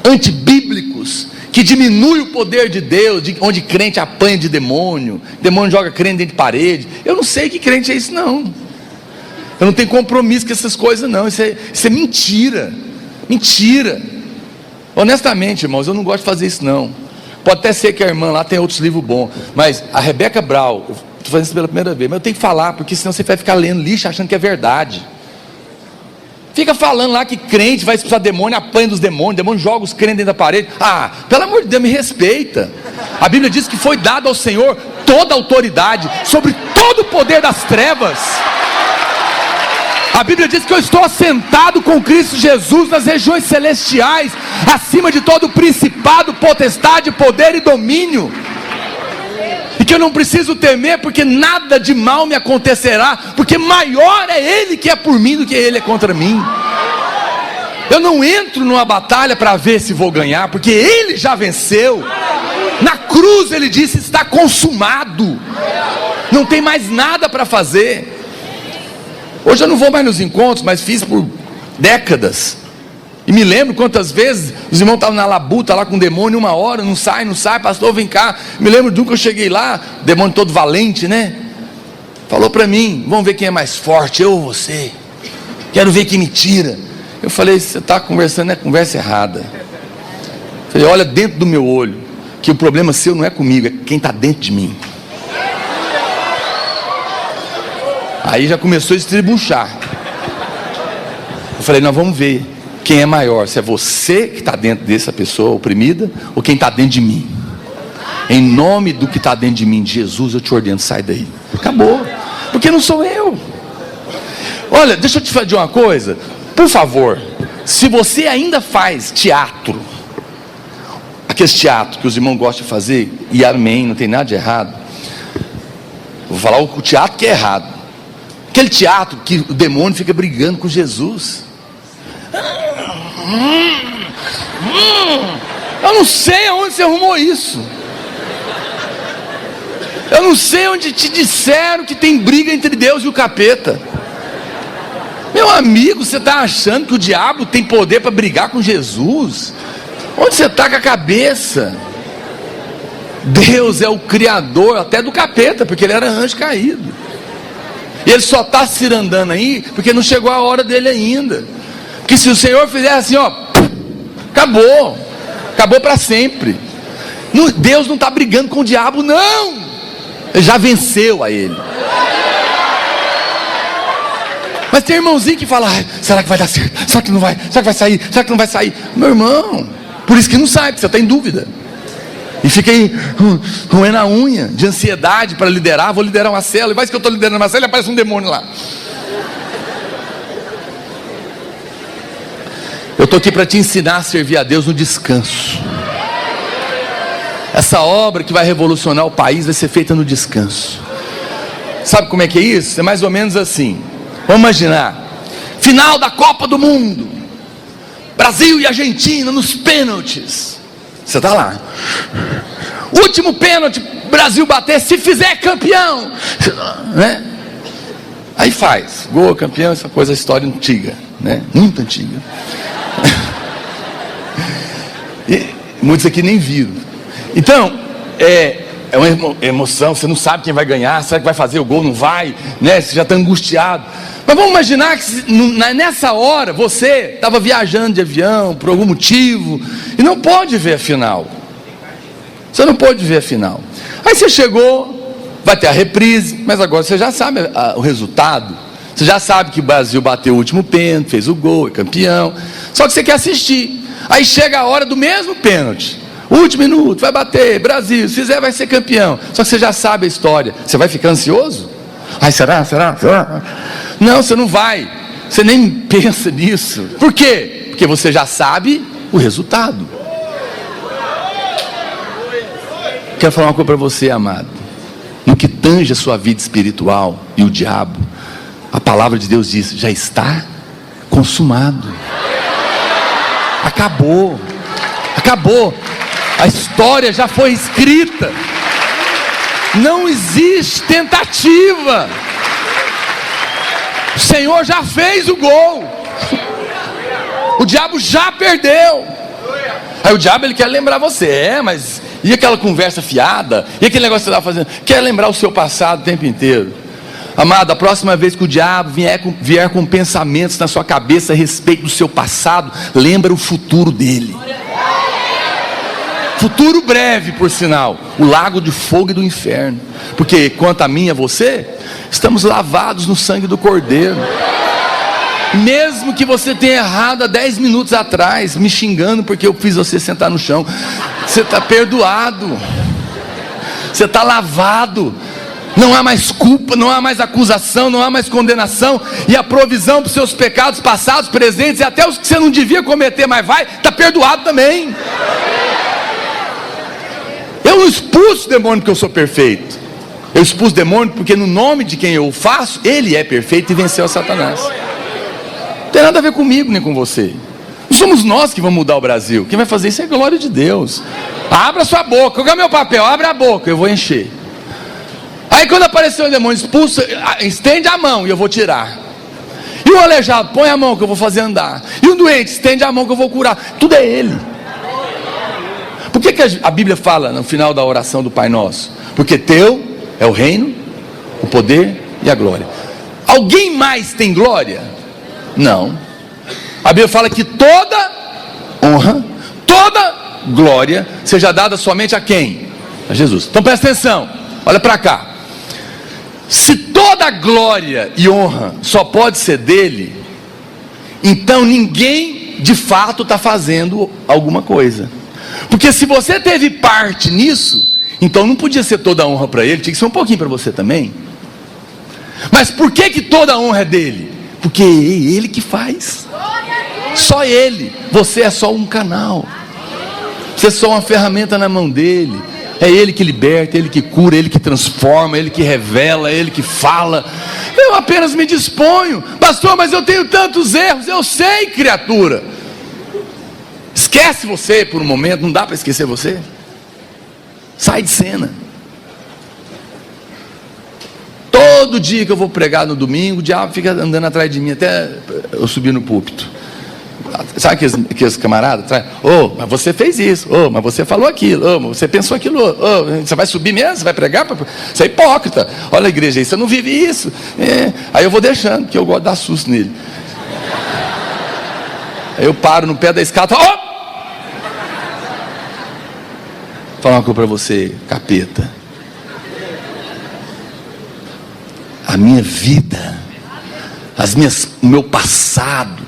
antibíblicos, que diminui o poder de Deus, onde crente apanha de demônio joga crente dentro de parede. Eu não sei que crente é isso não. Eu não tenho compromisso com essas coisas não. Isso é mentira. Mentira. Honestamente, irmãos, eu não gosto de fazer isso não. Pode até ser que a irmã lá tenha outros livros bons, mas a Rebeca Brau, eu estou fazendo isso pela primeira vez, mas eu tenho que falar, porque senão você vai ficar lendo lixo achando que é verdade. Fica falando lá que crente vai expulsar demônio, apanha dos demônios, demônio joga os crentes dentro da parede. Ah, pelo amor de Deus, me respeita. A Bíblia diz que foi dado ao Senhor toda a autoridade sobre todo o poder das trevas. A Bíblia diz que eu estou assentado com Cristo Jesus nas regiões celestiais, acima de todo principado, potestade, poder e domínio, e que eu não preciso temer, porque nada de mal me acontecerá, porque maior é Ele que é por mim do que Ele é contra mim. Eu não entro numa batalha para ver se vou ganhar, porque Ele já venceu. Na cruz Ele disse: está consumado, não tem mais nada para fazer. Hoje eu não vou mais nos encontros, mas fiz por décadas, e me lembro quantas vezes os irmãos estavam na labuta lá com o demônio, 1 hora, não sai, pastor, vem cá. Me lembro de um que eu cheguei lá, demônio todo valente, né? Falou para mim: vamos ver quem é mais forte, eu ou você? Quero ver quem me tira. Eu falei: você está conversando, é conversa errada. Eu falei: olha dentro do meu olho, que o problema seu não é comigo, é quem está dentro de mim. Aí já começou a estribuchar. Eu falei: nós vamos ver quem é maior, se é você que está dentro dessa pessoa oprimida, ou quem está dentro de mim. Em nome do que está dentro de mim, de Jesus, eu te ordeno, sai daí. Acabou, porque não sou eu. Olha, deixa eu te falar de uma coisa, por favor, se você ainda faz teatro, aqueles teatros que os irmãos gostam de fazer, e amém, não tem nada de errado. Vou falar o teatro que é errado. Aquele teatro que o demônio fica brigando com Jesus. Eu não sei aonde você arrumou isso. Eu não sei onde te disseram que tem briga entre Deus e o capeta. Meu amigo, você está achando que o diabo tem poder para brigar com Jesus? Onde você está com a cabeça? Deus é o criador até do capeta, porque ele era anjo caído. E ele só está se andando aí porque não chegou a hora dele ainda. Porque se o Senhor fizer assim, ó, acabou para sempre. Deus não está brigando com o diabo, não. Ele já venceu a ele. Mas tem irmãozinho que fala: será que vai dar certo? Será que não vai? Será que vai sair? Será que não vai sair? Meu irmão, por isso que não sai, porque você está em dúvida. E fica aí roendo a unha de ansiedade para liderar. Vou liderar uma célula, e vai que eu estou liderando uma célula e aparece um demônio lá. Eu estou aqui para te ensinar a servir a Deus no descanso. Essa obra que vai revolucionar o país vai ser feita no descanso. Sabe como é que é isso? É mais ou menos assim. Vamos imaginar, final da Copa do Mundo, Brasil e Argentina nos pênaltis. Você está lá, último pênalti, Brasil bater, se fizer campeão, né? Aí faz, gol, campeão, essa coisa, história antiga, né? Muito antiga. E muitos aqui nem viram. Então, é uma emoção, você não sabe quem vai ganhar, será que vai fazer o gol, não vai, né? Você já está angustiado. Mas vamos imaginar que nessa hora você estava viajando de avião por algum motivo e não pode ver a final. Você não pode ver a final. Aí você chegou, vai ter a reprise, mas agora você já sabe o resultado. Você já sabe que o Brasil bateu o último pênalti, fez o gol, é campeão. Só que você quer assistir. Aí chega a hora do mesmo pênalti. Último minuto, vai bater, Brasil, se fizer vai ser campeão. Só que você já sabe a história. Você vai ficar ansioso? Ai, será? Não, você não vai. Você nem pensa nisso. Por quê? Porque você já sabe o resultado. Quero falar uma coisa para você, amado. No que tange a sua vida espiritual e o diabo, a palavra de Deus diz: já está consumado. Acabou. A história já foi escrita. Não existe tentativa. O Senhor já fez o gol. O diabo já perdeu. Aí o diabo, ele quer lembrar você. Mas e aquela conversa fiada? E aquele negócio que você estava fazendo? Quer lembrar o seu passado o tempo inteiro. Amado, a próxima vez que o diabo vier com pensamentos na sua cabeça a respeito do seu passado, lembra o futuro dele. Futuro breve, por sinal, o lago de fogo e do inferno. Porque quanto a mim e a você, estamos lavados no sangue do Cordeiro. Mesmo que você tenha errado há 10 minutos atrás, me xingando porque eu fiz você sentar no chão, você está perdoado. Você está lavado. Não há mais culpa, não há mais acusação, não há mais condenação. E a provisão para os seus pecados passados, presentes e até os que você não devia cometer, mas está perdoado também. Eu não expulso o demônio porque eu sou perfeito. Eu expulso o demônio porque no nome de quem eu o faço, ele é perfeito e venceu a Satanás. Não tem nada a ver comigo nem com você. Não somos nós que vamos mudar o Brasil. Quem vai fazer isso é a glória de Deus. Abra sua boca. Qual é o meu papel? Abre a boca, eu vou encher. Aí quando aparecer o demônio, expulsa, estende a mão e eu vou tirar. E o aleijado, põe a mão que eu vou fazer andar. E o doente, estende a mão que eu vou curar. Tudo é ele. Por que a Bíblia fala no final da oração do Pai Nosso? Porque teu é o reino, o poder e a glória. Alguém mais tem glória? Não. A Bíblia fala que toda honra, toda glória seja dada somente a quem? A Jesus. Então presta atenção, olha para cá. Se toda glória e honra só pode ser dele, então ninguém de fato está fazendo alguma coisa. Porque se você teve parte nisso, então não podia ser toda a honra para ele, tinha que ser um pouquinho para você também. Mas por que toda a honra é dele? Porque é ele que faz. Só Ele. Você é só um canal. Você é só uma ferramenta na mão dele. É Ele que liberta, Ele que cura, Ele que transforma, Ele que revela, Ele que fala. Eu apenas me disponho. Pastor, mas eu tenho tantos erros. Eu sei, criatura. Esquece você por um momento. Não dá para esquecer você. Sai de cena. Todo dia que eu vou pregar no domingo, o diabo fica andando atrás de mim até eu subir no púlpito. Sabe aqueles camaradas? Mas você fez isso. Mas você falou aquilo. Mas você pensou aquilo. Você vai subir mesmo? Você vai pregar? Você é hipócrita. Olha a igreja aí, você não vive isso. Aí eu vou deixando, porque eu gosto de dar susto nele. Aí eu paro no pé da escada e falo: Vou falar uma coisa para você, capeta. A minha vida, o meu passado,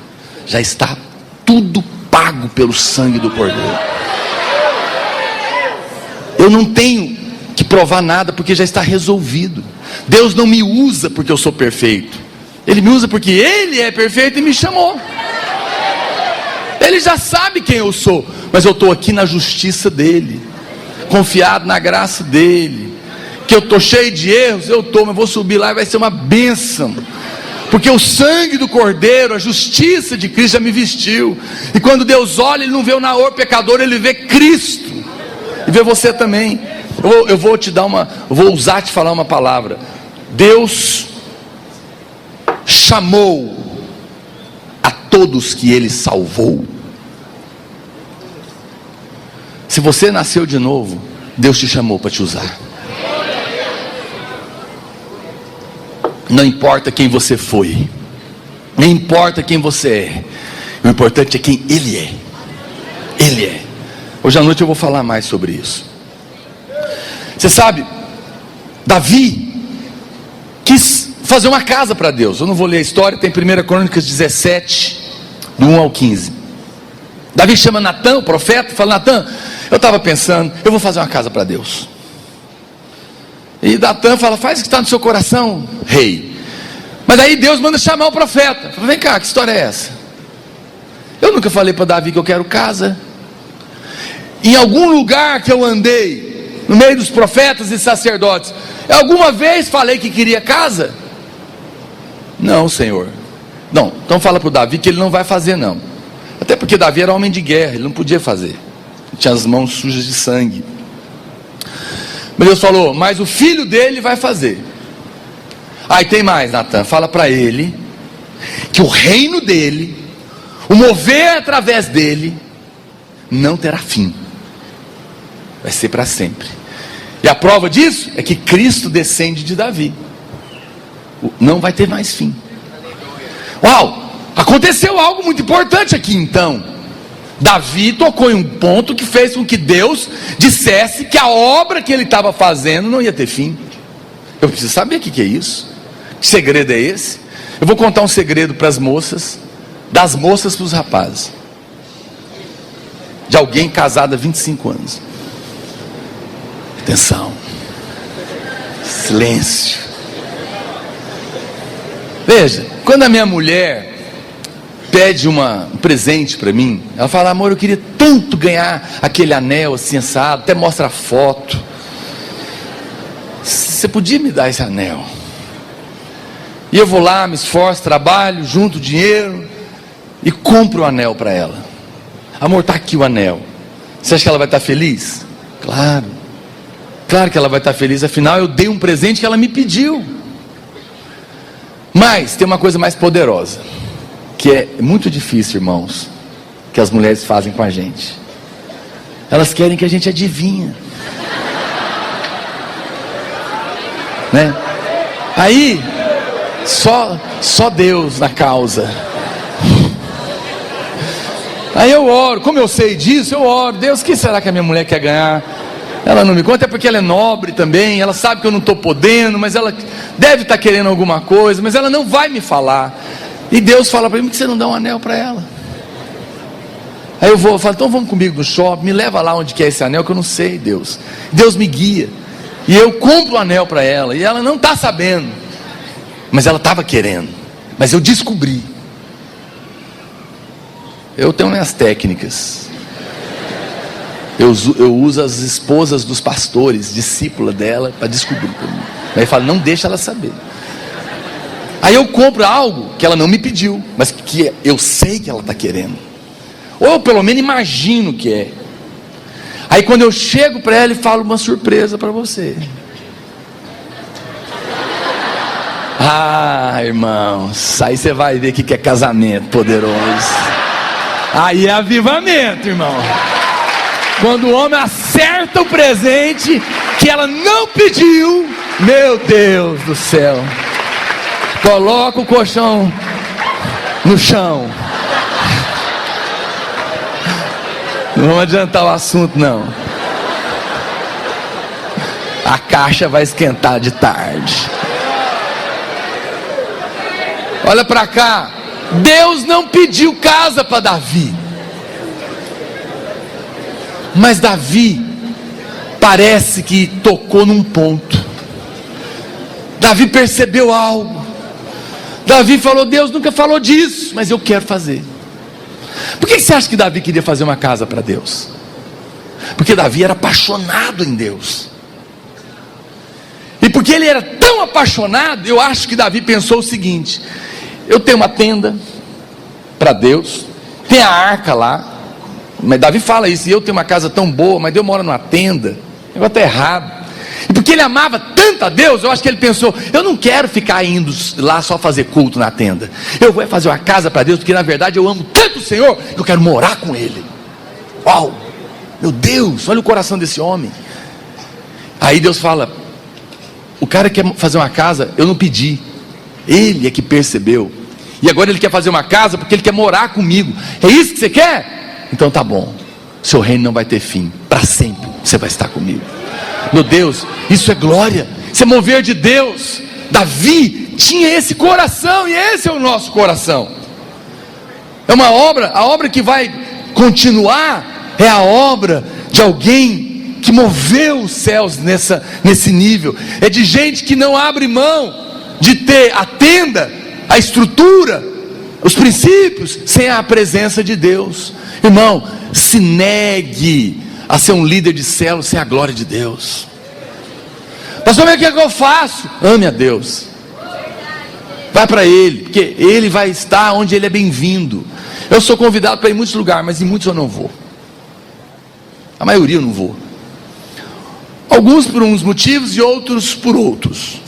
já está tudo pago pelo sangue do Cordeiro. Eu não tenho que provar nada, porque já está resolvido. Deus não me usa porque eu sou perfeito. Ele me usa porque Ele é perfeito e me chamou. Ele já sabe quem eu sou, mas eu estou aqui na justiça dEle, confiado na graça dEle. Que eu estou cheio de erros, mas vou subir lá e vai ser uma bênção. Porque o sangue do Cordeiro, a justiça de Cristo já me vestiu. E quando Deus olha, Ele não vê o Naor pecador, Ele vê Cristo. E vê você também. Eu vou usar te falar uma palavra. Deus chamou a todos que Ele salvou. Se você nasceu de novo, Deus te chamou para te usar. Não importa quem você foi, nem importa quem você é, o importante é quem Ele é. Ele é. Hoje à noite eu vou falar mais sobre isso. Você sabe, Davi quis fazer uma casa para Deus. Eu não vou ler a história, tem 1 Crônicas 17, do 1 ao 15. Davi chama Natã, o profeta, e fala: Natã, eu estava pensando, eu vou fazer uma casa para Deus. E Natã fala: faz o que está no seu coração, rei. Mas aí Deus manda chamar o profeta. Fala: vem cá, que história é essa? Eu nunca falei para Davi que eu quero casa. Em algum lugar que eu andei, no meio dos profetas e sacerdotes, eu alguma vez falei que queria casa? Não, Senhor. Não, então fala para o Davi que ele não vai fazer não. Até porque Davi era homem de guerra, ele não podia fazer. Ele tinha as mãos sujas de sangue. Mas Deus falou: mas o filho dele vai fazer. Aí tem mais, Natã, fala para ele que o reino dele, o mover através dele, não terá fim. Vai ser para sempre. E a prova disso é que Cristo descende de Davi. Não vai ter mais fim. Uau! Aconteceu algo muito importante aqui então. Davi tocou em um ponto que fez com que Deus dissesse que a obra que ele estava fazendo não ia ter fim. Eu preciso saber o que é isso. Que segredo é esse? Eu vou contar um segredo para as moças, das moças para os rapazes, de alguém casado há 25 anos. Atenção. Silêncio. Veja, quando a minha mulher pede um presente para mim, ela fala: amor, eu queria tanto ganhar aquele anel assim assado, até mostra a foto. Você podia me dar esse anel? E eu vou lá, me esforço, trabalho, junto dinheiro e compro o anel para ela. Amor, está aqui o anel. Você acha que ela vai estar feliz? Claro. Claro que ela vai estar feliz, afinal eu dei um presente que ela me pediu. Mas tem uma coisa mais poderosa, que é muito difícil, irmãos, que as mulheres fazem com a gente. Elas querem que a gente adivinha, né? Aí só Deus na causa. Aí eu oro, como eu sei disso, eu oro: Deus, o que será que a minha mulher quer ganhar? Ela não me conta, é porque ela é nobre também, ela sabe que eu não estou podendo, mas ela deve estar querendo alguma coisa, mas ela não vai me falar. E Deus fala para mim: por que você não dá um anel para ela? Aí eu falo: então vamos comigo no shopping, me leva lá onde que é esse anel, que eu não sei, Deus. Deus me guia, e eu compro o anel para ela, e ela não está sabendo, mas ela estava querendo, mas eu descobri. Eu tenho minhas técnicas. Eu uso as esposas dos pastores, discípula dela, para descobrir para mim. Aí eu falo, não deixa ela saber. Aí eu compro algo que ela não me pediu, mas que eu sei que ela está querendo. Ou eu pelo menos imagino que é. Aí quando eu chego para ela e falo uma surpresa para você. Ah, irmãos, aí você vai ver o que é casamento poderoso. Aí é avivamento, irmão. Quando o homem acerta o presente que ela não pediu, meu Deus do céu, coloca o colchão no chão. Não vamos adiantar o assunto, não. A caixa vai esquentar de tarde. Olha para cá. Deus não pediu casa para Davi. Mas Davi parece que tocou num ponto. Davi percebeu algo. Davi falou, Deus nunca falou disso, mas eu quero fazer. Por que você acha que Davi queria fazer uma casa para Deus? Porque Davi era apaixonado em Deus. E porque ele era tão apaixonado, eu acho que Davi pensou o seguinte: eu tenho uma tenda para Deus, tem a arca lá, mas Davi fala isso, e eu tenho uma casa tão boa, mas Deus mora numa tenda, o negócio está errado. E porque ele amava tanto a Deus, eu acho que ele pensou, eu não quero ficar indo lá só fazer culto na tenda, eu vou fazer uma casa para Deus, porque na verdade eu amo tanto o Senhor, que eu quero morar com Ele. Uau, meu Deus, olha o coração desse homem. Aí Deus fala, o cara quer fazer uma casa, eu não pedi, ele é que percebeu, e agora ele quer fazer uma casa, porque ele quer morar comigo. É isso que você quer? Então tá bom, seu reino não vai ter fim, para sempre você vai estar comigo. Meu Deus, isso é glória, isso é mover de Deus. Davi tinha esse coração, e esse é o nosso coração. É uma obra, a obra que vai continuar é a obra de alguém que moveu os céus nesse nível. É de gente que não abre mão de ter a tenda, a estrutura, os princípios, sem a presença de Deus. Irmão, se negue a ser um líder de célula sem a glória de Deus. Pastor, mas o que é que eu faço? Ame a Deus, vai para Ele, porque Ele vai estar onde Ele é bem-vindo. Eu sou convidado para ir em muitos lugares, mas em muitos eu não vou. A maioria eu não vou. Alguns por uns motivos e outros por outros.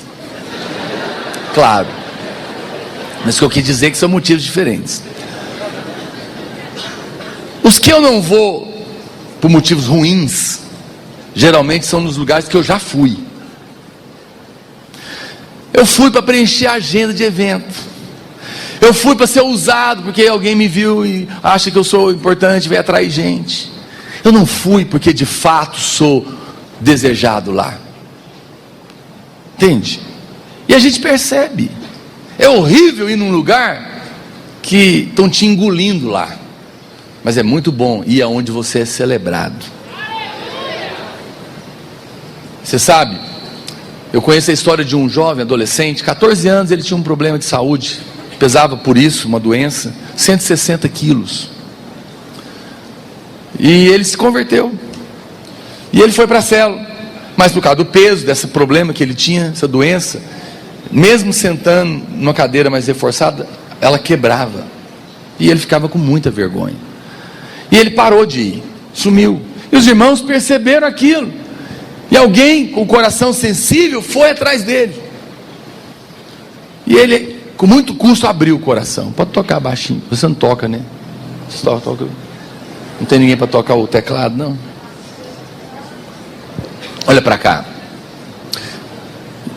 Claro, mas o que eu quis dizer é que são motivos diferentes. Os que eu não vou por motivos ruins, geralmente são nos lugares que eu já fui. Eu fui para preencher a agenda de evento. Eu fui para ser usado, porque alguém me viu e acha que eu sou importante, vai atrair gente. Eu não fui porque de fato sou desejado lá. Entende? E a gente percebe. É horrível ir num lugar que estão te engolindo lá. Mas é muito bom ir aonde você é celebrado. Você sabe, eu conheço a história de um jovem adolescente, 14 anos, ele tinha um problema de saúde, pesava por isso, uma doença, 160 quilos. E ele se converteu. E ele foi para a célula. Mas por causa do peso, desse problema que ele tinha, essa doença, mesmo sentando numa cadeira mais reforçada, ela quebrava. E ele ficava com muita vergonha. E ele parou de ir, sumiu. E os irmãos perceberam aquilo. E alguém com o coração sensível foi atrás dele. E ele, com muito custo, abriu o coração. Pode tocar baixinho. Você não toca, né? Você toca. Não tem ninguém para tocar o teclado, não? Olha para cá.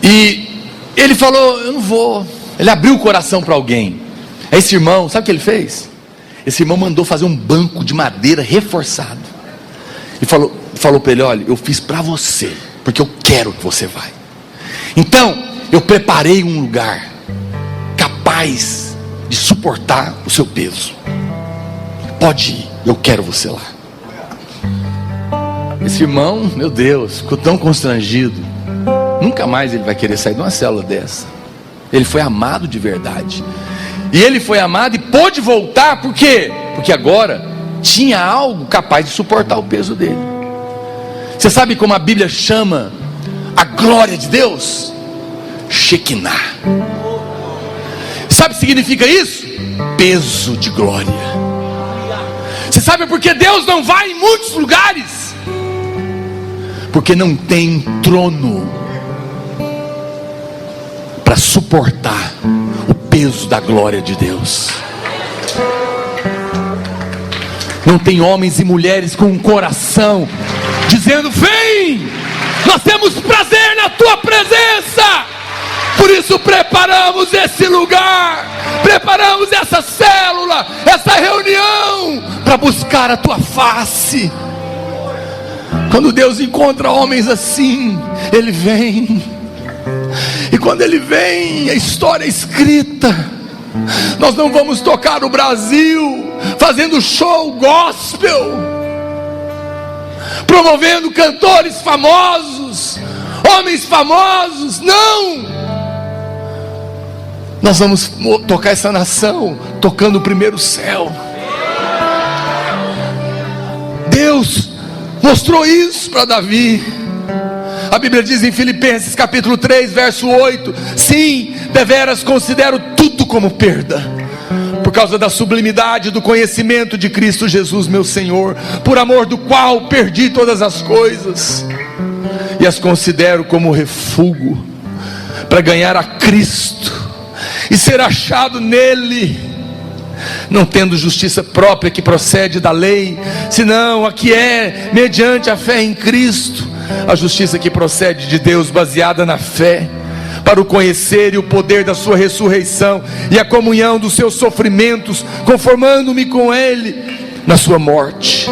E ele falou, eu não vou. Ele abriu o coração para alguém. Esse irmão, sabe o que ele fez? Esse irmão mandou fazer um banco de madeira reforçado. E falou para ele, olha, eu fiz para você, porque eu quero que você vá. Então, eu preparei um lugar capaz de suportar o seu peso. Pode ir, eu quero você lá. Esse irmão, meu Deus, ficou tão constrangido. Nunca mais ele vai querer sair de uma célula dessa. Ele foi amado de verdade. E ele foi amado e pôde voltar, por quê? Porque agora tinha algo capaz de suportar o peso dele. Você sabe como a Bíblia chama a glória de Deus? Shekinah. Sabe o que significa isso? Peso de glória. Você sabe por que Deus não vai em muitos lugares? Porque não tem trono para suportar o peso da glória de Deus. Não tem homens e mulheres com um coração dizendo: vem, nós temos prazer na tua presença. Por isso preparamos esse lugar, preparamos essa célula, essa reunião, para buscar a tua face. Quando Deus encontra homens assim, Ele vem. E quando Ele vem, a história é escrita. Nós não vamos tocar no Brasil fazendo show gospel, promovendo cantores famosos, homens famosos. Não! Nós vamos tocar essa nação tocando o primeiro céu. Deus mostrou isso para Davi. A Bíblia diz em Filipenses capítulo 3 verso 8: sim, deveras considero tudo como perda, por causa da sublimidade do conhecimento de Cristo Jesus meu Senhor, por amor do qual perdi todas as coisas, e as considero como refúgio, para ganhar a Cristo e ser achado nele, não tendo justiça própria que procede da lei, senão a que é mediante a fé em Cristo, a justiça que procede de Deus, baseada na fé, para o conhecer e o poder da sua ressurreição e a comunhão dos seus sofrimentos, conformando-me com ele na sua morte,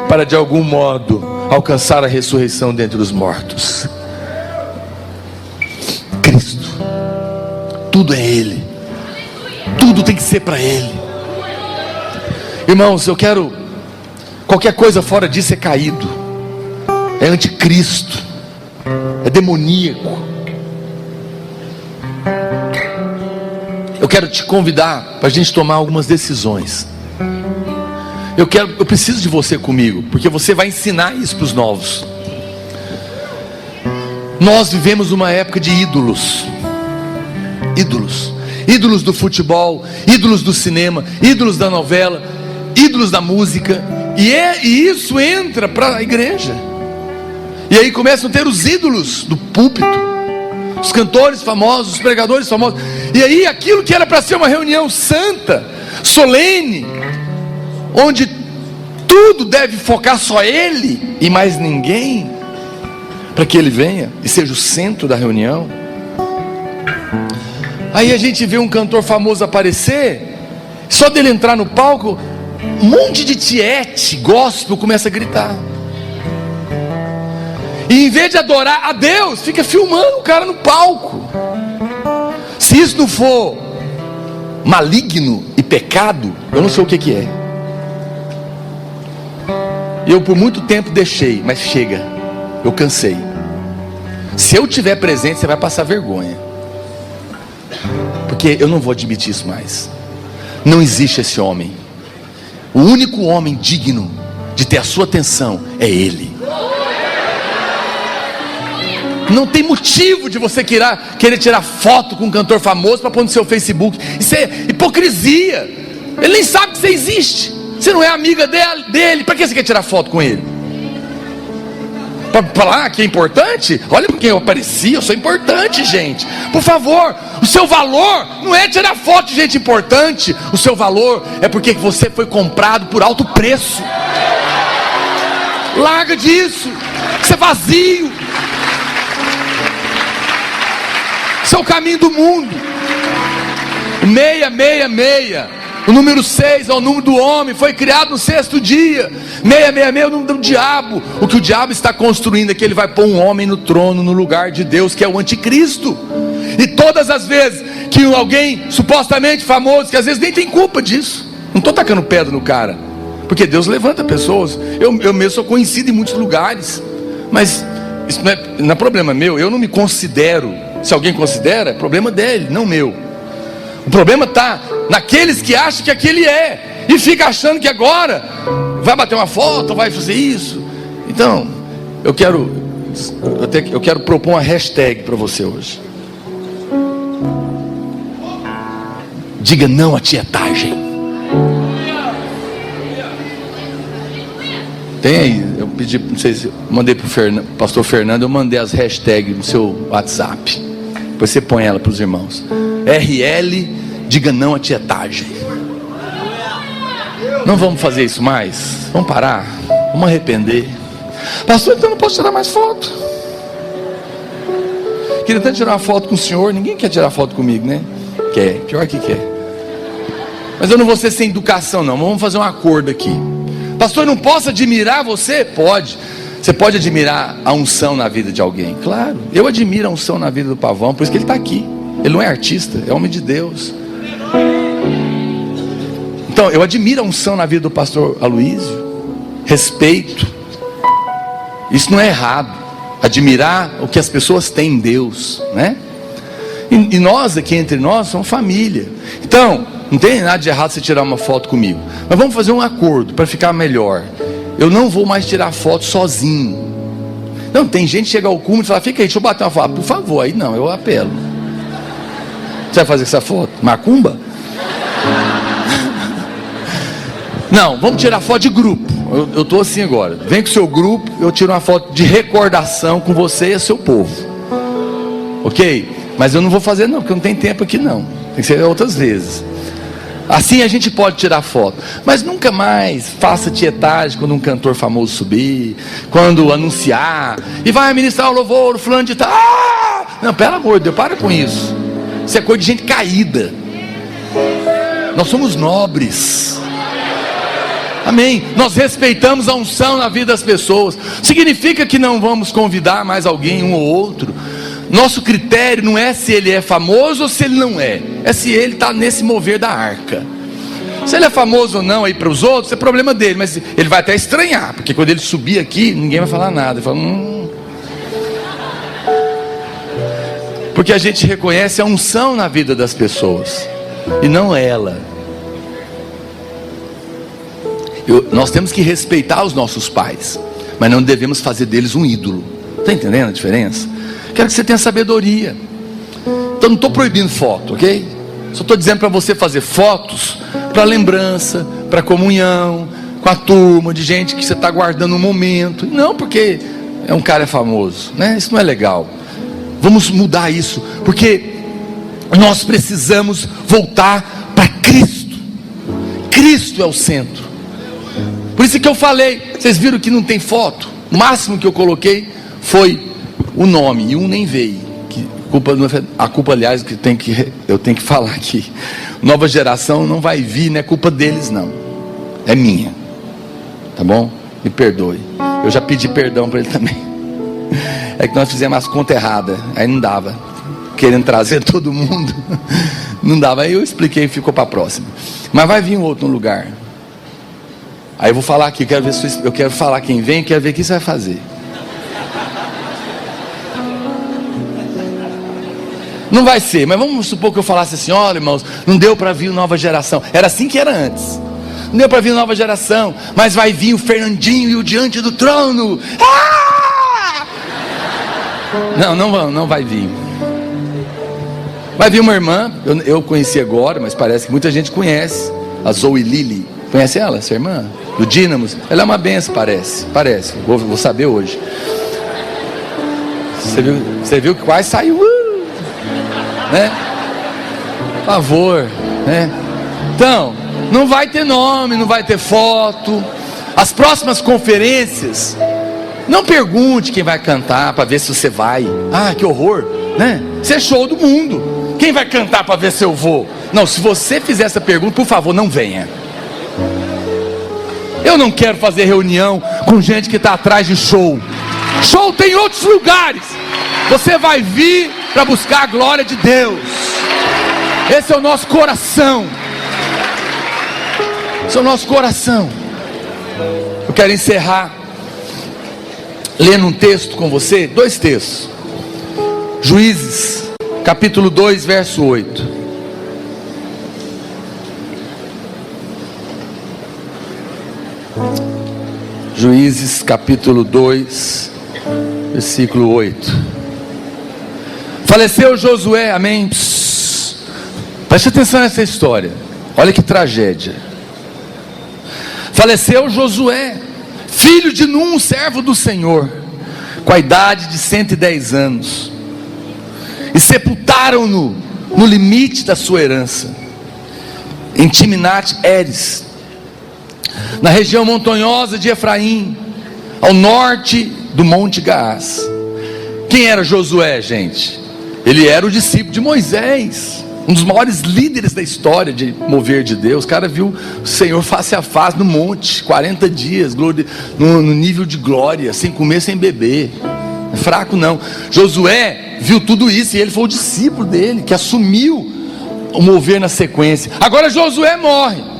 para de algum modo alcançar a ressurreição dentre os mortos. Cristo, tudo é Ele, tudo tem que ser para Ele. Irmãos, qualquer coisa fora disso é caído, é anticristo, é demoníaco. Eu quero te convidar para a gente tomar algumas decisões. Eu preciso de você comigo, porque você vai ensinar isso para os novos. Nós vivemos uma época de ídolos. Ídolos do futebol, ídolos do cinema, ídolos da novela, ídolos da música, e isso entra para a igreja. E aí começam a ter os ídolos do púlpito, os cantores famosos, os pregadores famosos. E aí aquilo que era para ser uma reunião santa, solene, onde tudo deve focar só Ele e mais ninguém, para que Ele venha e seja o centro da reunião. Aí a gente vê um cantor famoso aparecer, só dele entrar no palco, um monte de tiete gospel começa a gritar. E em vez de adorar a Deus, fica filmando o cara no palco. Se isso não for maligno e pecado, eu não sei o que é. Eu por muito tempo deixei, mas chega, eu cansei. Se eu tiver presente, você vai passar vergonha, porque eu não vou admitir isso mais. Não existe esse homem. O único homem digno de ter a sua atenção é Ele. Não tem motivo de você querer tirar foto com um cantor famoso para pôr no seu Facebook. Isso é hipocrisia. Ele nem sabe que você existe. Você não é amiga dele. Para que você quer tirar foto com ele? Para falar que é importante? Olha para quem eu apareci, eu sou importante, gente. Por favor, o seu valor não é tirar foto de gente importante. O seu valor é porque você foi comprado por alto preço. Larga disso. Isso é vazio. Isso é o caminho do mundo. 666, o número 6 é o número do homem, foi criado no sexto dia. 666 é o número do diabo. O que o diabo está construindo é que ele vai pôr um homem no trono, no lugar de Deus, que é o anticristo. E todas as vezes que alguém supostamente famoso, que às vezes nem tem culpa disso, não estou tacando pedra no cara, porque Deus levanta pessoas. Eu mesmo sou conhecido em muitos lugares, mas isso não é problema meu. Eu não me considero. Se alguém considera, é problema dele, não meu. O problema está naqueles que acham que aquele é. e fica achando que agora vai bater uma foto, vai fazer isso. Então, eu quero propor uma hashtag para você hoje. Diga não à tietagem. Tem aí, eu pedi, não sei se eu mandei para o pastor Fernando, eu mandei as hashtags no seu WhatsApp. Depois você põe ela para os irmãos. RL, diga não à tietagem. Não vamos fazer isso mais? Vamos parar? Vamos arrepender? Pastor, então eu não posso tirar mais foto. Queria tanto tirar uma foto com o senhor. Ninguém quer tirar foto comigo, né? Quer, pior que quer. Mas eu não vou ser sem educação não. Vamos fazer um acordo aqui. Pastor, eu não posso admirar você? Pode. Você pode admirar a unção na vida de alguém? Claro. Eu admiro a unção na vida do Pavão. Por isso que ele está aqui. Ele não é artista, é homem de Deus. Então, eu admiro a unção na vida do pastor Aloísio. Respeito. Isso não é errado. Admirar o que as pessoas têm em Deus, né? E nós aqui entre nós somos família. Então, não tem nada de errado você tirar uma foto comigo. Mas vamos fazer um acordo para ficar melhor. Eu não vou mais tirar foto sozinho. Não, tem gente que chega ao cúmulo e fala, fica aí, deixa eu bater uma foto. Por favor, aí não, eu apelo. Você vai fazer essa foto? Macumba? Não, vamos tirar foto de grupo. Eu estou assim agora. Vem com o seu grupo, eu tiro uma foto de recordação com você e seu povo. Ok? Mas eu não vou fazer não, porque não tem tempo aqui não. Tem que ser outras vezes. Assim a gente pode tirar foto. Mas nunca mais faça tietagem quando um cantor famoso subir, quando anunciar, e vai ministrar o louvor, o fulano de tal. Não, pelo amor de Deus, para com isso. Isso é coisa de gente caída. Nós somos nobres. Amém. Nós respeitamos a unção na vida das pessoas. Significa que não vamos convidar mais alguém, um ou outro. Nosso critério não é se ele é famoso ou se ele não é. É se ele está nesse mover da arca. Se ele é famoso ou não aí para os outros, é problema dele. Mas ele vai até estranhar, porque quando ele subir aqui, ninguém vai falar nada. Ele fala, Porque a gente reconhece a unção na vida das pessoas e não ela. Nós temos que respeitar os nossos pais, mas não devemos fazer deles um ídolo. Está entendendo a diferença? Quero que você tenha sabedoria. Então não estou proibindo foto, ok? Só estou dizendo para você fazer fotos para lembrança, para comunhão, com a turma de gente que você está guardando um momento. Não porque um cara é famoso, né? Isso não é legal. Vamos mudar isso, porque nós precisamos voltar para Cristo. Cristo é o centro. Por isso que eu falei, vocês viram que não tem foto. O máximo que eu coloquei foi o nome, e um nem veio. A culpa, aliás, eu tenho que falar aqui. Nova geração não vai vir, não é culpa deles não. É minha. Tá bom? Me perdoe. Eu já pedi perdão para ele também. É que nós fizemos as contas erradas. Aí não dava. Querendo trazer todo mundo. Não dava. Aí eu expliquei e ficou para a próxima. Mas vai vir um outro no lugar. Aí eu vou falar aqui, eu quero falar quem vem, quero ver o que você vai fazer. Não vai ser, mas vamos supor que eu falasse assim, olha irmãos, não deu para vir nova geração. Era assim que era antes. Não deu para vir nova geração, mas vai vir o Fernandinho e o Diante do Trono. Ah! Não vai vir. Vai vir uma irmã, eu conheci agora, mas parece que muita gente conhece, a Zoe Lili. Conhece ela, essa irmã? Do Dínamos. Ela é uma benção, parece. Vou saber hoje. Você viu que quase saiu, né? Por favor, né? Então, não vai ter nome, não vai ter foto. As próximas conferências, não pergunte quem vai cantar para ver se você vai. Ah, que horror, né? Isso é show do mundo. Quem vai cantar para ver se eu vou? Não, se você fizer essa pergunta, por favor, não venha. Eu não quero fazer reunião com gente que está atrás de show. Show tem em outros lugares. Você vai vir para buscar a glória de Deus. Esse é o nosso coração. Esse é o nosso coração. Eu quero encerrar lendo um texto com você. 2 textos. Juízes, capítulo 2, verso 8. Juízes capítulo 2, versículo 8. Faleceu Josué, amém? Preste atenção nessa história, olha que tragédia. Faleceu Josué, filho de Num, servo do Senhor, com a idade de 110 anos, e sepultaram-no no limite da sua herança, em Timnat-Heres, na região montanhosa de Efraim, ao norte do Monte Gaás. Quem era Josué, gente? Ele era o discípulo de Moisés, um dos maiores líderes da história de mover de Deus. O cara viu o Senhor face a face no monte, 40 dias, no nível de glória, sem comer, sem beber. Não é fraco não. Josué viu tudo isso, e ele foi o discípulo dele, que assumiu o mover na sequência. Agora Josué morre.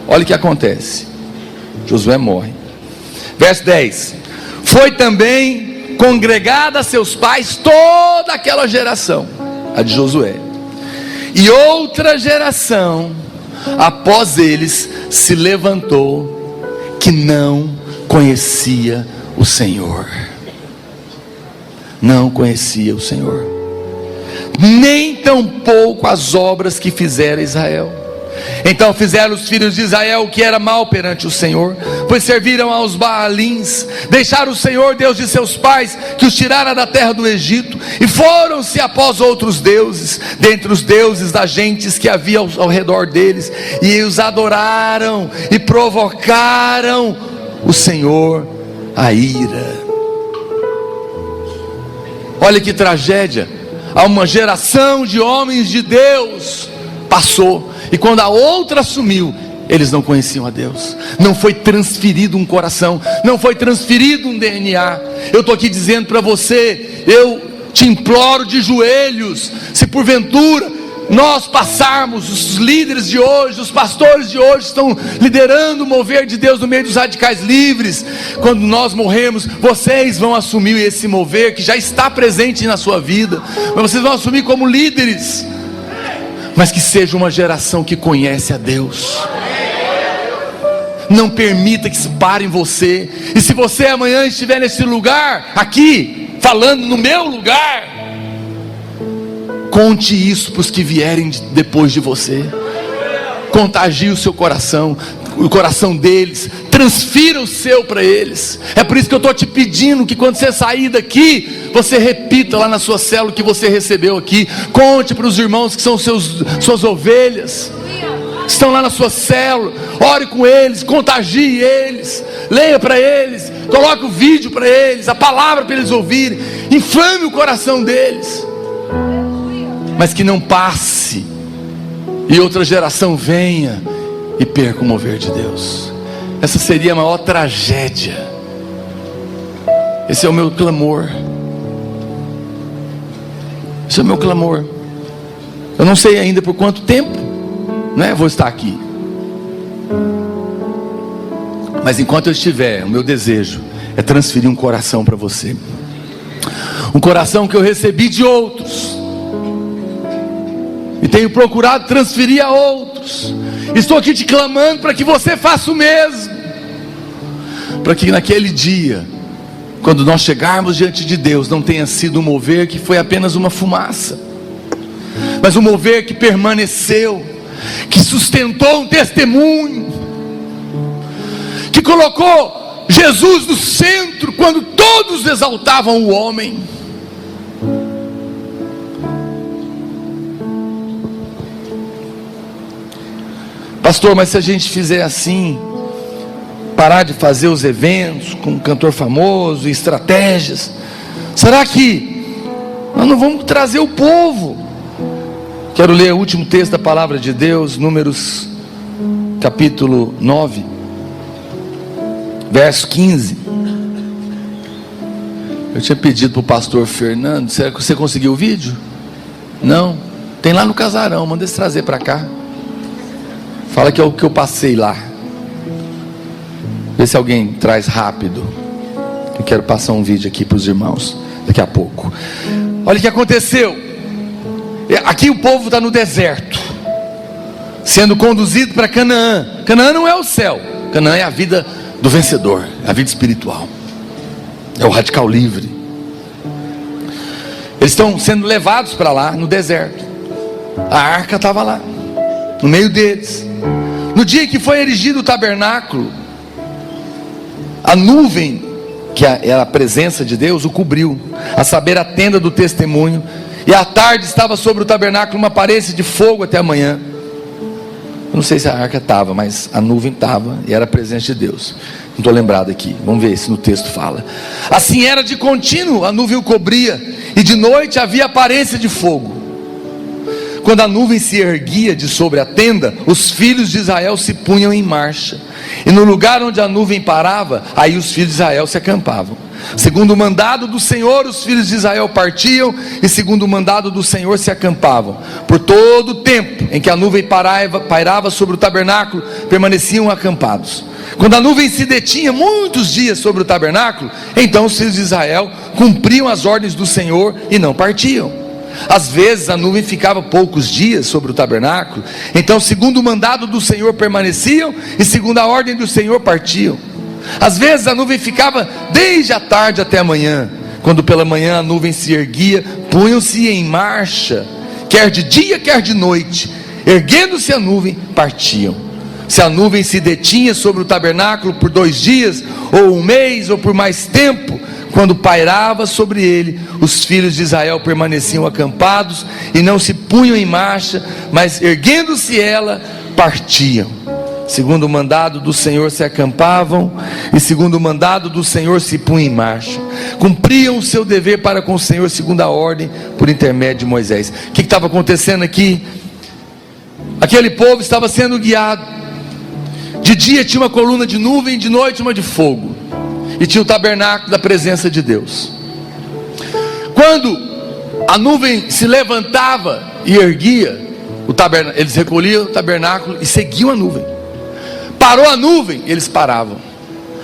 Olha o que acontece. Josué morre. Verso 10. Foi também congregada a seus pais toda aquela geração, a de Josué, e outra geração após eles se levantou, que não conhecia o Senhor. Não conhecia o Senhor, nem tampouco as obras que fizera Israel. Então fizeram os filhos de Israel o que era mal perante o Senhor, pois serviram aos Baalins, deixaram o Senhor Deus de seus pais, que os tirara da terra do Egito, e foram-se após outros deuses, dentre os deuses das gentes que havia ao redor deles, e os adoraram, e provocaram o Senhor a ira. Olha que tragédia. Uma geração de homens de Deus passou, e quando a outra assumiu, eles não conheciam a Deus. Não foi transferido um coração, não foi transferido um DNA. Eu estou aqui dizendo para você, eu te imploro de joelhos, se porventura nós passarmos, os líderes de hoje, os pastores de hoje estão liderando o mover de Deus no meio dos radicais livres. Quando nós morrermos, vocês vão assumir esse mover que já está presente na sua vida, mas vocês vão assumir como líderes, mas que seja uma geração que conhece a Deus. Não permita que se pare em você. E se você amanhã estiver nesse lugar, aqui, falando no meu lugar, conte isso para os que vierem depois de você. Contagie o seu coração, o coração deles, transfira o seu para eles. É por isso que eu estou te pedindo que quando você sair daqui, você repita lá na sua célula o que você recebeu aqui. Conte para os irmãos que são suas ovelhas, estão lá na sua célula. Ore com eles, contagie eles, leia para eles, coloque o vídeo para eles, a palavra para eles ouvirem, inflame o coração deles. Mas que não passe e outra geração venha e perca o mover de Deus. Essa seria a maior tragédia. Esse é o meu clamor. Esse é o meu clamor. Eu não sei ainda por quanto tempo, né, vou estar aqui, mas enquanto eu estiver, o meu desejo é transferir um coração para você, um coração que eu recebi de outros, e tenho procurado transferir a outros. Estou aqui te clamando para que você faça o mesmo, para que naquele dia, quando nós chegarmos diante de Deus, não tenha sido um mover que foi apenas uma fumaça, mas um mover que permaneceu, que sustentou um testemunho, que colocou Jesus no centro quando todos exaltavam o homem. Pastor, mas se a gente fizer assim, parar de fazer os eventos com um cantor famoso, estratégias, será que nós não vamos trazer o povo? Quero ler o último texto da palavra de Deus, Números capítulo 9, verso 15. Eu tinha pedido para o pastor Fernando, será que você conseguiu o vídeo? Não? Tem lá no casarão, manda eles trazer para cá. Fala que é o que eu passei lá. Vê se alguém traz rápido. Eu quero passar um vídeo aqui para os irmãos daqui a pouco. Olha o que aconteceu. Aqui o povo está no deserto, sendo conduzido para Canaã. Canaã não é o céu. Canaã é a vida do vencedor, a vida espiritual, é o radical livre. Eles estão sendo levados para lá no deserto. A arca estava lá, no meio deles. No dia que foi erigido o tabernáculo, a nuvem, que era a presença de Deus, o cobriu, a saber, a tenda do testemunho. E à tarde estava sobre o tabernáculo uma aparência de fogo até a manhã. Eu não sei se a arca estava, mas a nuvem estava, e era a presença de Deus. Não estou lembrado aqui, vamos ver se no texto fala. Assim era de contínuo, a nuvem o cobria, e de noite havia aparência de fogo. Quando a nuvem se erguia de sobre a tenda, os filhos de Israel se punham em marcha, e no lugar onde a nuvem parava, aí os filhos de Israel se acampavam. Segundo o mandado do Senhor, os filhos de Israel partiam, e segundo o mandado do Senhor se acampavam. Por todo o tempo em que a nuvem pairava sobre o tabernáculo, permaneciam acampados. Quando a nuvem se detinha muitos dias sobre o tabernáculo, então os filhos de Israel cumpriam as ordens do Senhor e não partiam. Às vezes a nuvem ficava poucos dias sobre o tabernáculo, então segundo o mandado do Senhor permaneciam, e segundo a ordem do Senhor partiam. Às vezes a nuvem ficava desde a tarde até a manhã. Quando pela manhã a nuvem se erguia, punham-se em marcha, quer de dia quer de noite. Erguendo-se a nuvem, partiam. Se a nuvem se detinha sobre o tabernáculo por 2 dias, ou 1 mês, ou por mais tempo, quando pairava sobre ele, os filhos de Israel permaneciam acampados e não se punham em marcha, mas erguendo-se ela, partiam. Segundo o mandado do Senhor se acampavam, e segundo o mandado do Senhor se punham em marcha. Cumpriam o seu dever para com o Senhor, segundo a ordem, por intermédio de Moisés. O que estava acontecendo aqui? Aquele povo estava sendo guiado. De dia tinha uma coluna de nuvem, de noite uma de fogo, e tinha o tabernáculo da presença de Deus. Quando a nuvem se levantava e erguia o tabernáculo, eles recolhiam o tabernáculo e seguiam a nuvem. Parou a nuvem, eles paravam.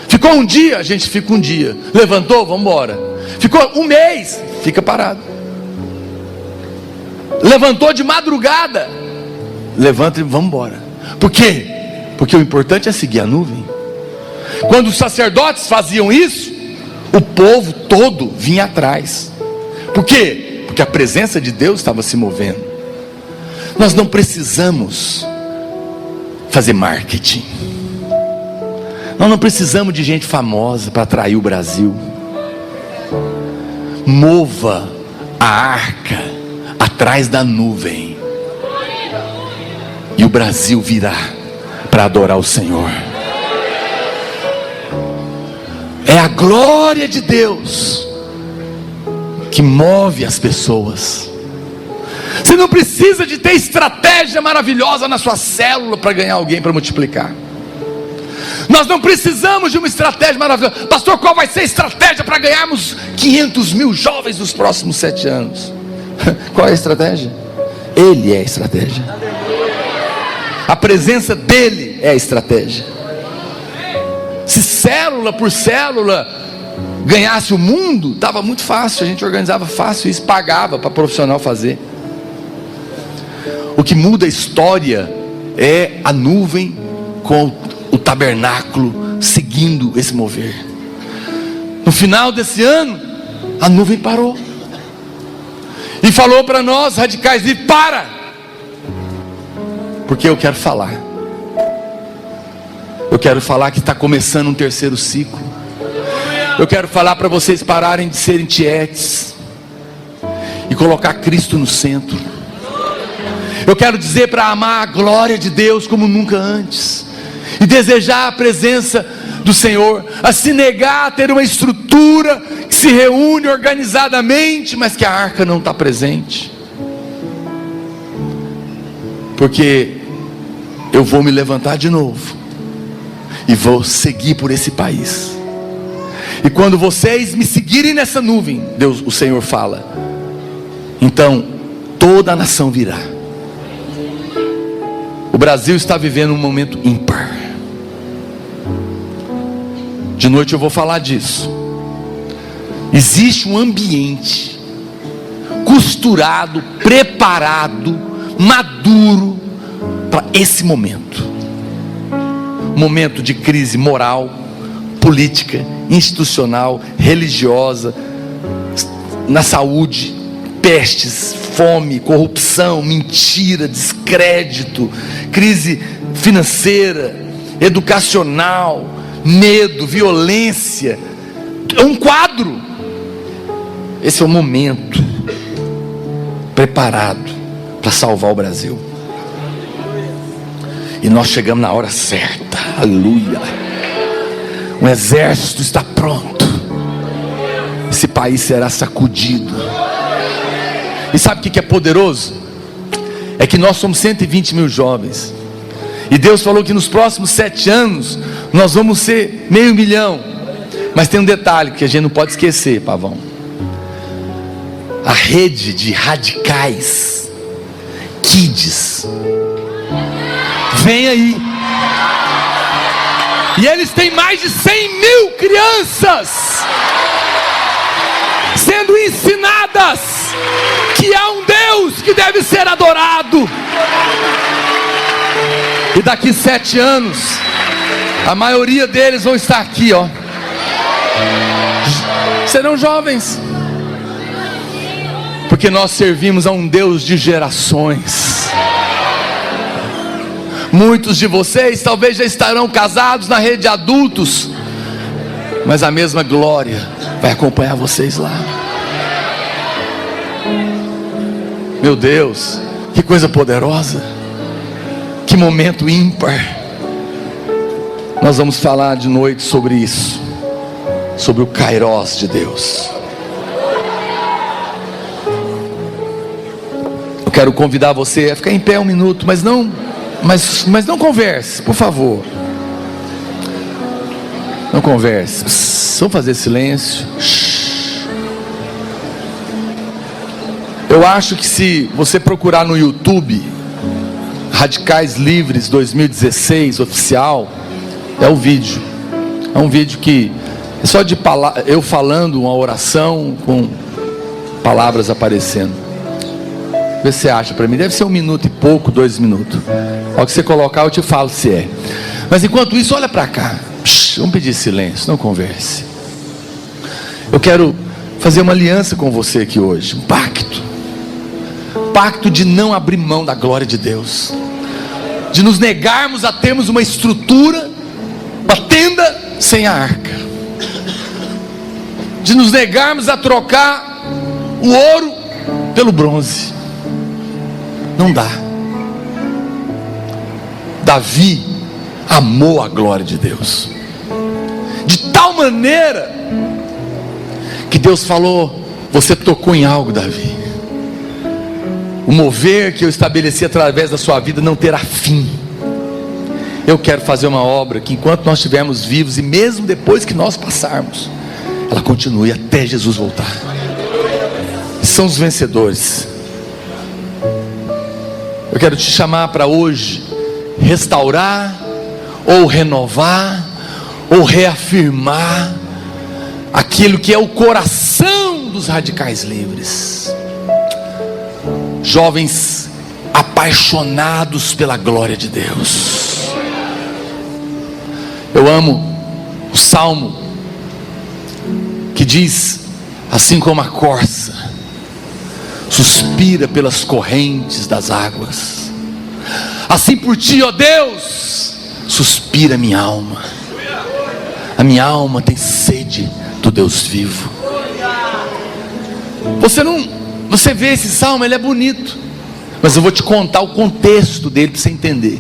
Ficou um dia, a gente fica um dia. Levantou, vamos embora. Ficou 1 mês, fica parado. Levantou de madrugada, levanta e vamos embora. Por quê? Porque o importante é seguir a nuvem. Quando os sacerdotes faziam isso, o povo todo vinha atrás. Por quê? Porque a presença de Deus estava se movendo. Nós não precisamos fazer marketing. Nós não precisamos de gente famosa para atrair o Brasil. Mova a arca atrás da nuvem, e o Brasil virá para adorar o Senhor. É a glória de Deus que move as pessoas. Você não precisa de ter estratégia maravilhosa na sua célula para ganhar alguém para multiplicar. Nós não precisamos de uma estratégia maravilhosa. Pastor, qual vai ser a estratégia para ganharmos 500 mil jovens nos próximos 7 anos? Qual é a estratégia? Ele é a estratégia. A presença dele é a estratégia. Se célula por célula ganhasse o mundo, estava muito fácil, a gente organizava fácil isso, pagava para profissional fazer. O que muda a história é a nuvem com o tabernáculo seguindo esse mover. No final desse ano, a nuvem parou e falou para nós radicais: e para, porque eu quero falar. Eu quero falar que está começando um 3º ciclo. Eu quero falar para vocês pararem de serem tietes e colocar Cristo no centro. Eu quero dizer para amar a glória de Deus como nunca antes, e desejar a presença do Senhor, a se negar a ter uma estrutura que se reúne organizadamente, mas que a arca não está presente. Porque eu vou me levantar de novo e vou seguir por esse país. E quando vocês me seguirem nessa nuvem, Deus, o Senhor fala, então toda a nação virá. O Brasil está vivendo um momento ímpar. De noite eu vou falar disso. Existe um ambiente costurado, preparado, maduro para esse momento. momento de crise moral, política, institucional, religiosa, na saúde, pestes, fome, corrupção, mentira, descrédito, crise financeira, educacional, medo, violência. É um quadro. Esse é o momento preparado para salvar o Brasil. E nós chegamos na hora certa. Aleluia. Um exército está pronto. Esse país será sacudido. E sabe o que é poderoso? É que nós somos 120 mil jovens. E Deus falou que nos próximos 7 anos nós vamos ser 500 mil. Mas tem um detalhe que a gente não pode esquecer, Pavão. A rede de radicais, kids, vem aí. E eles têm mais de 100 mil crianças sendo ensinadas que há um Deus que deve ser adorado. E daqui 7 anos, a maioria deles vão estar aqui, ó. Serão jovens, porque nós servimos a um Deus de gerações. Muitos de vocês talvez já estarão casados na rede de adultos, mas a mesma glória vai acompanhar vocês lá. Meu Deus, que coisa poderosa, que momento ímpar. Nós vamos falar de noite sobre isso, sobre o Kairos de Deus. Eu quero convidar você a ficar em pé um minuto, mas não converse, por favor. Não converse. Vamos fazer silêncio. Eu acho que se você procurar no YouTube Radicais Livres 2016 oficial, é o vídeo. É um vídeo que é só de eu falando uma oração com palavras aparecendo. Vê se você acha para mim. Deve ser 1 minuto e pouco, 2 minutos. Ao que você colocar eu te falo se é. Mas enquanto isso, olha para cá. Vamos pedir silêncio, não converse. Eu quero fazer uma aliança com você aqui hoje. Um pacto. Pacto de não abrir mão da glória de Deus. De nos negarmos a termos uma estrutura, uma tenda sem a arca. De nos negarmos a trocar o ouro pelo bronze. Não dá. Davi amou a glória de Deus de tal maneira que Deus falou: você tocou em algo, Davi. O mover que eu estabeleci através da sua vida não terá fim. Eu quero fazer uma obra que enquanto nós estivermos vivos, e mesmo depois que nós passarmos, ela continue até Jesus voltar. São os vencedores. Eu quero te chamar para hoje restaurar, ou renovar, ou reafirmar aquilo que é o coração dos radicais livres. Jovens apaixonados pela glória de Deus. Eu amo o salmo que diz assim como a corça suspira pelas correntes das águas, assim por ti, ó Deus, suspira minha alma. A minha alma tem sede do Deus vivo. Você vê esse salmo, ele é bonito, mas eu vou te contar o contexto dele para você entender.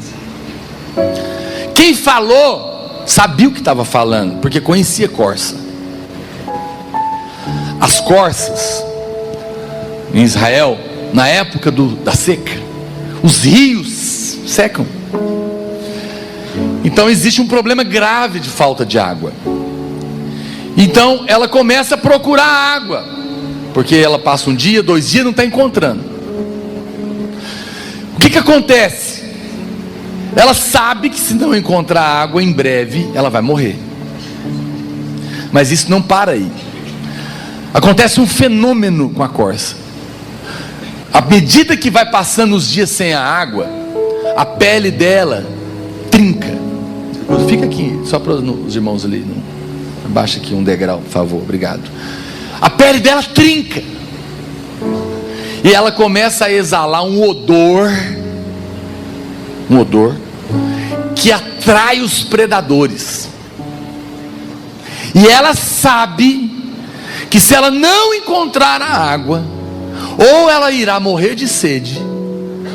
Quem falou sabia o que estava falando, porque conhecia corça. As corças em Israel, na época da seca, os rios secam. Então existe um problema grave de falta de água. Então ela começa a procurar água, porque ela passa 1 dia, 2 dias, não está encontrando. O que acontece? Ela sabe que se não encontrar água, em breve ela vai morrer. Mas isso não para aí. Acontece um fenômeno com a corça. À medida que vai passando os dias sem a água, a pele dela trinca, Fica aqui, só para os irmãos ali. Abaixa aqui um degrau, por favor, obrigado. A pele dela trinca. E ela começa a exalar um odor que atrai os predadores. E ela sabe que se ela não encontrar a água, ou ela irá morrer de sede,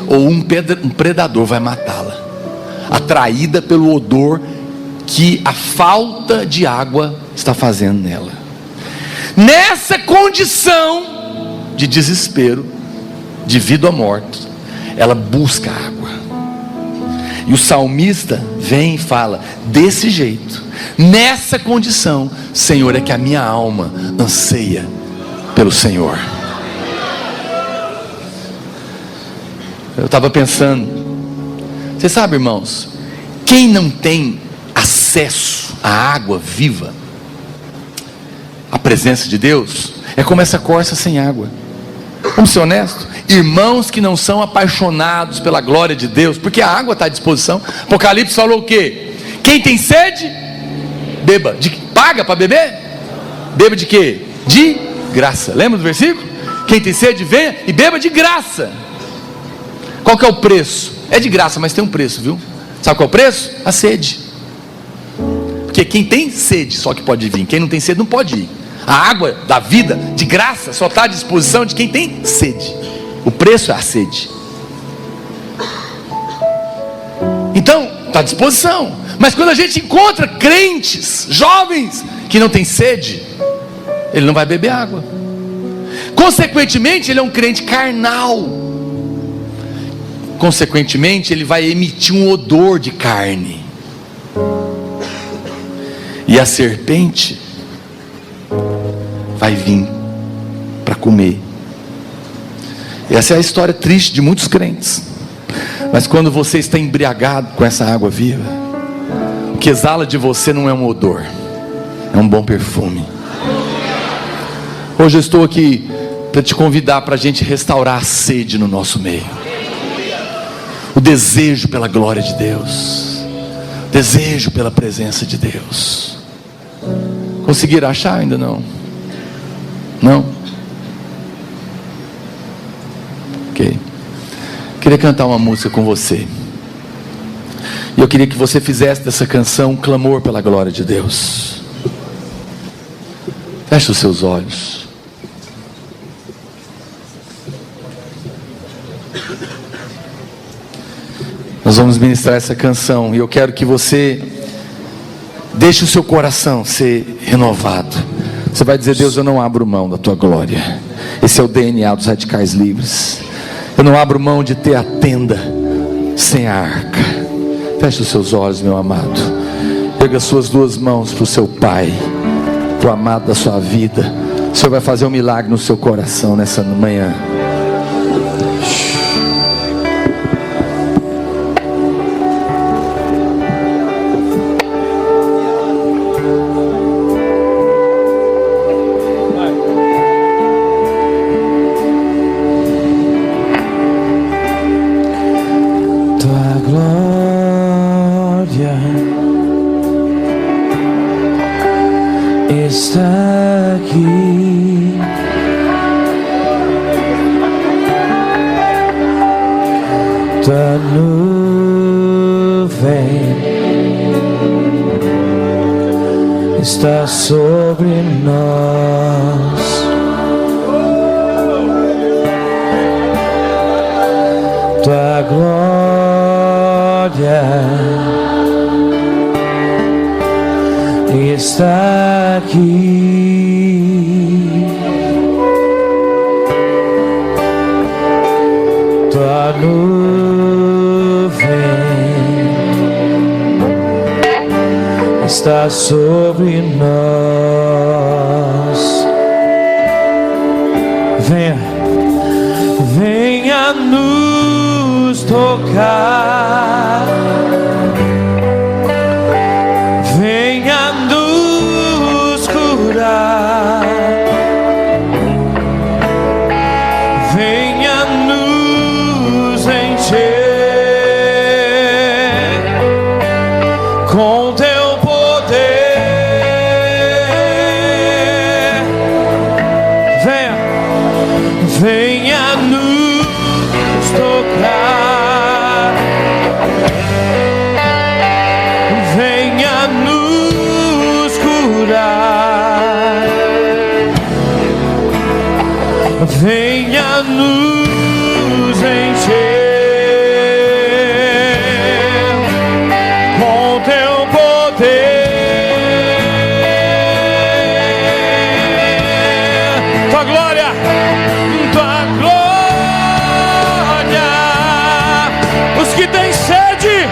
ou um predador vai matá-la, atraída pelo odor que a falta de água está fazendo nela. Nessa condição de desespero, de vida ou morte, ela busca água. E o salmista vem e fala: desse jeito, nessa condição, Senhor, é que a minha alma anseia pelo Senhor. Eu estava pensando, você sabe, irmãos, quem não tem acesso à água viva, à presença de Deus, é como essa corça sem água. Vamos ser honestos, irmãos que não são apaixonados pela glória de Deus, porque a água está à disposição. Apocalipse falou o quê? Quem tem sede, beba. Paga para beber? Beba de quê? De graça. Lembra do versículo? Quem tem sede, venha e beba de graça. Qual que é o preço? É de graça, mas tem um preço, viu? Sabe qual é o preço? A sede. Porque quem tem sede só que pode vir, quem não tem sede não pode ir. A água da vida, de graça, só está à disposição de quem tem sede. O preço é a sede. Então, está à disposição. Mas quando a gente encontra crentes, jovens, que não tem sede, ele não vai beber água. Consequentemente, ele é um crente carnal. Consequentemente, ele vai emitir um odor de carne. E a serpente vai vir para comer. Essa é a história triste de muitos crentes. Mas quando você está embriagado com essa água viva, o que exala de você não é um odor, é um bom perfume. Hoje eu estou aqui para te convidar para a gente restaurar a sede no nosso meio, o desejo pela glória de Deus, desejo pela presença de Deus. Conseguiram achar? Ainda não? Não? Ok. Queria cantar uma música com você. E eu queria que você fizesse dessa canção um clamor pela glória de Deus. Feche os seus olhos. Nós vamos ministrar essa canção. E eu quero que você deixe o seu coração ser renovado. Você vai dizer: Deus, eu não abro mão da tua glória. Esse é o DNA dos radicais livres. Eu não abro mão de ter a tenda sem a arca. Feche os seus olhos, meu amado. Pega as suas duas mãos para o seu Pai, para o amado da sua vida. O Senhor vai fazer um milagre no seu coração nessa manhã. Está aqui, tua nuvem está sobre nós, tua glória está aqui, tua nuvem está sobre nós. Venha, venha nos tocar. Venha nos curar, venha nos encher com venha nos encher com teu poder, tua glória, os que têm sede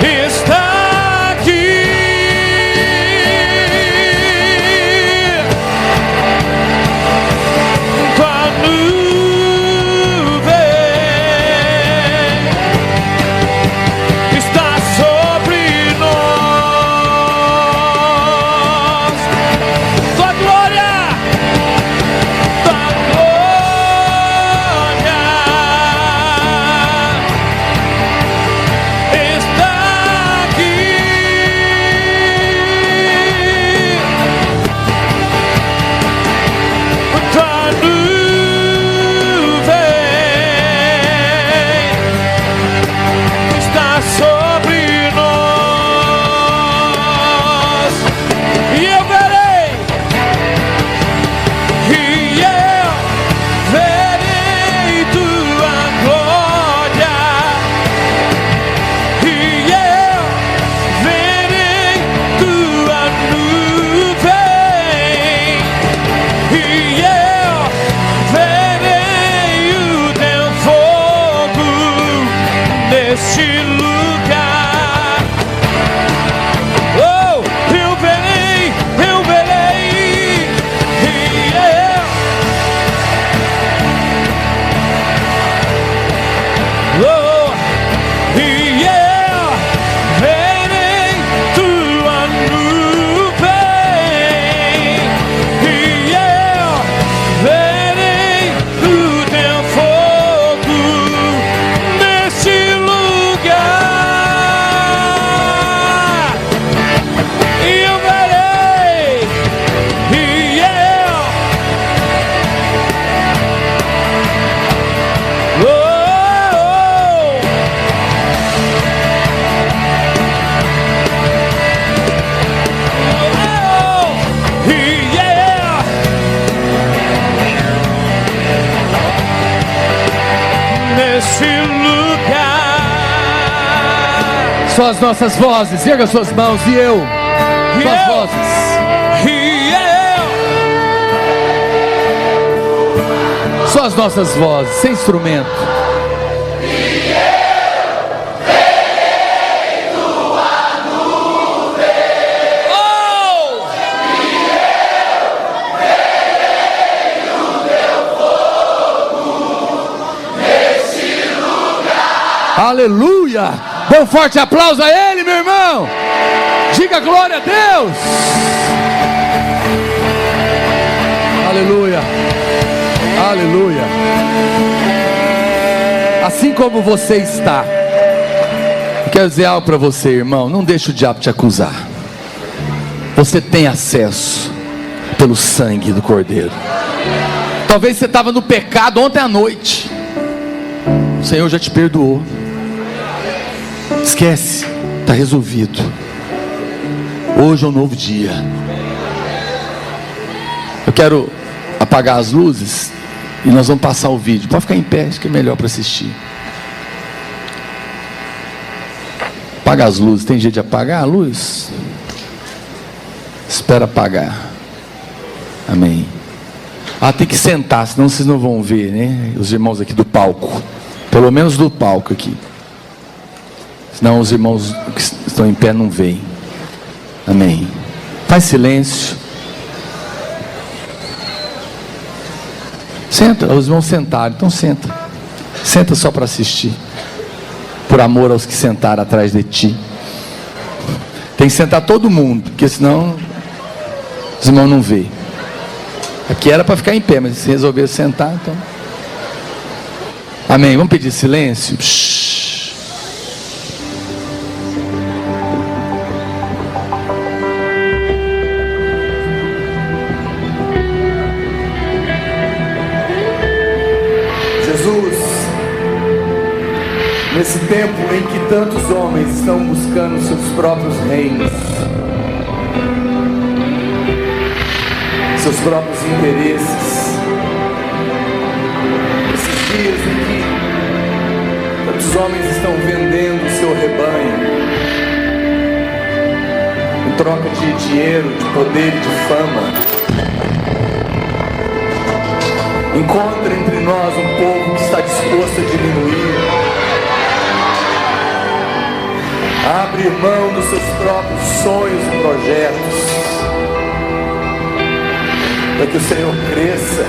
está aqui. Tua nuvem está sobre nós. Tua glória está aqui. Tua nuvem está sobre nós. E eu verei, tua glória, e eu verei tua nuvem, e eu verei o teu fogo neste lugar. Oh, eu verei, e eu e eu verei tua nuvem, e eu verei o teu fogo neste lugar. E eu verei, e eu nesse lugar. Só as nossas vozes, erga suas mãos e eu. Suas vozes. E eu Só as nossas vozes, sem instrumento. Aleluia! Dê um forte aplauso a Ele, meu irmão. Diga glória a Deus. Aleluia. Aleluia. Assim como você está, eu quero dizer algo para você, irmão. Não deixe o diabo te acusar. Você tem acesso pelo sangue do Cordeiro. Talvez você estava no pecado ontem à noite. O Senhor já te perdoou. Esquece, está resolvido. Hoje é um novo dia. Eu quero apagar as luzes e nós vamos passar o vídeo. Pode ficar em pé, acho que é melhor para assistir. Apaga as luzes. Tem jeito de apagar a luz? Espera apagar. Amém. Tem que sentar, senão vocês não vão ver, né? Os irmãos aqui do palco. Pelo menos do palco aqui. Senão os irmãos que estão em pé não veem. Amém. Faz silêncio. Senta, os irmãos sentaram, então senta. Senta só para assistir. Por amor aos que sentaram atrás de ti. Tem que sentar todo mundo, porque senão os irmãos não veem. Aqui era para ficar em pé, mas se resolveram sentar, então. Amém. Vamos pedir silêncio. Jesus, nesse tempo em que tantos homens estão buscando seus próprios reinos, seus próprios interesses, dias em que tantos homens estão vendendo o seu rebanho em troca de dinheiro, de poder e de fama. Encontra entre nós um povo que está disposto a diminuir, a abrir mão dos seus próprios sonhos e projetos, para que o Senhor cresça,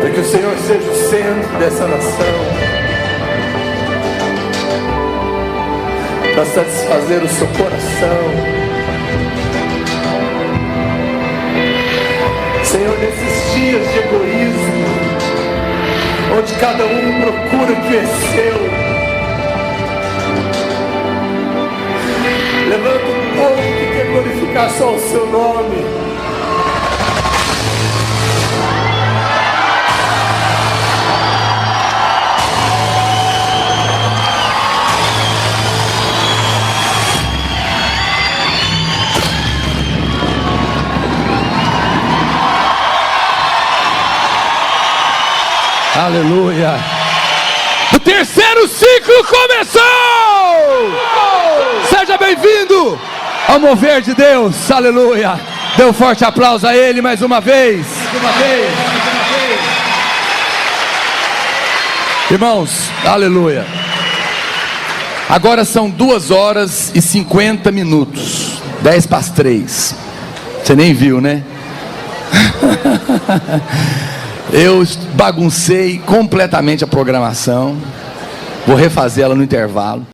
para que o Senhor seja o centro dessa nação, para satisfazer o seu coração. Senhor, nesses dias de egoísmo, onde cada um procura o que é seu, levanta um povo que quer glorificar só o seu nome. Aleluia. O terceiro ciclo começou! Seja bem-vindo ao mover de Deus. Aleluia. Dê um forte aplauso a Ele mais uma vez. Irmãos, aleluia. Agora são 2 horas e 50 minutos. 10 para as 3. Você nem viu, né? Eu baguncei completamente a programação. Vou refazer ela no intervalo.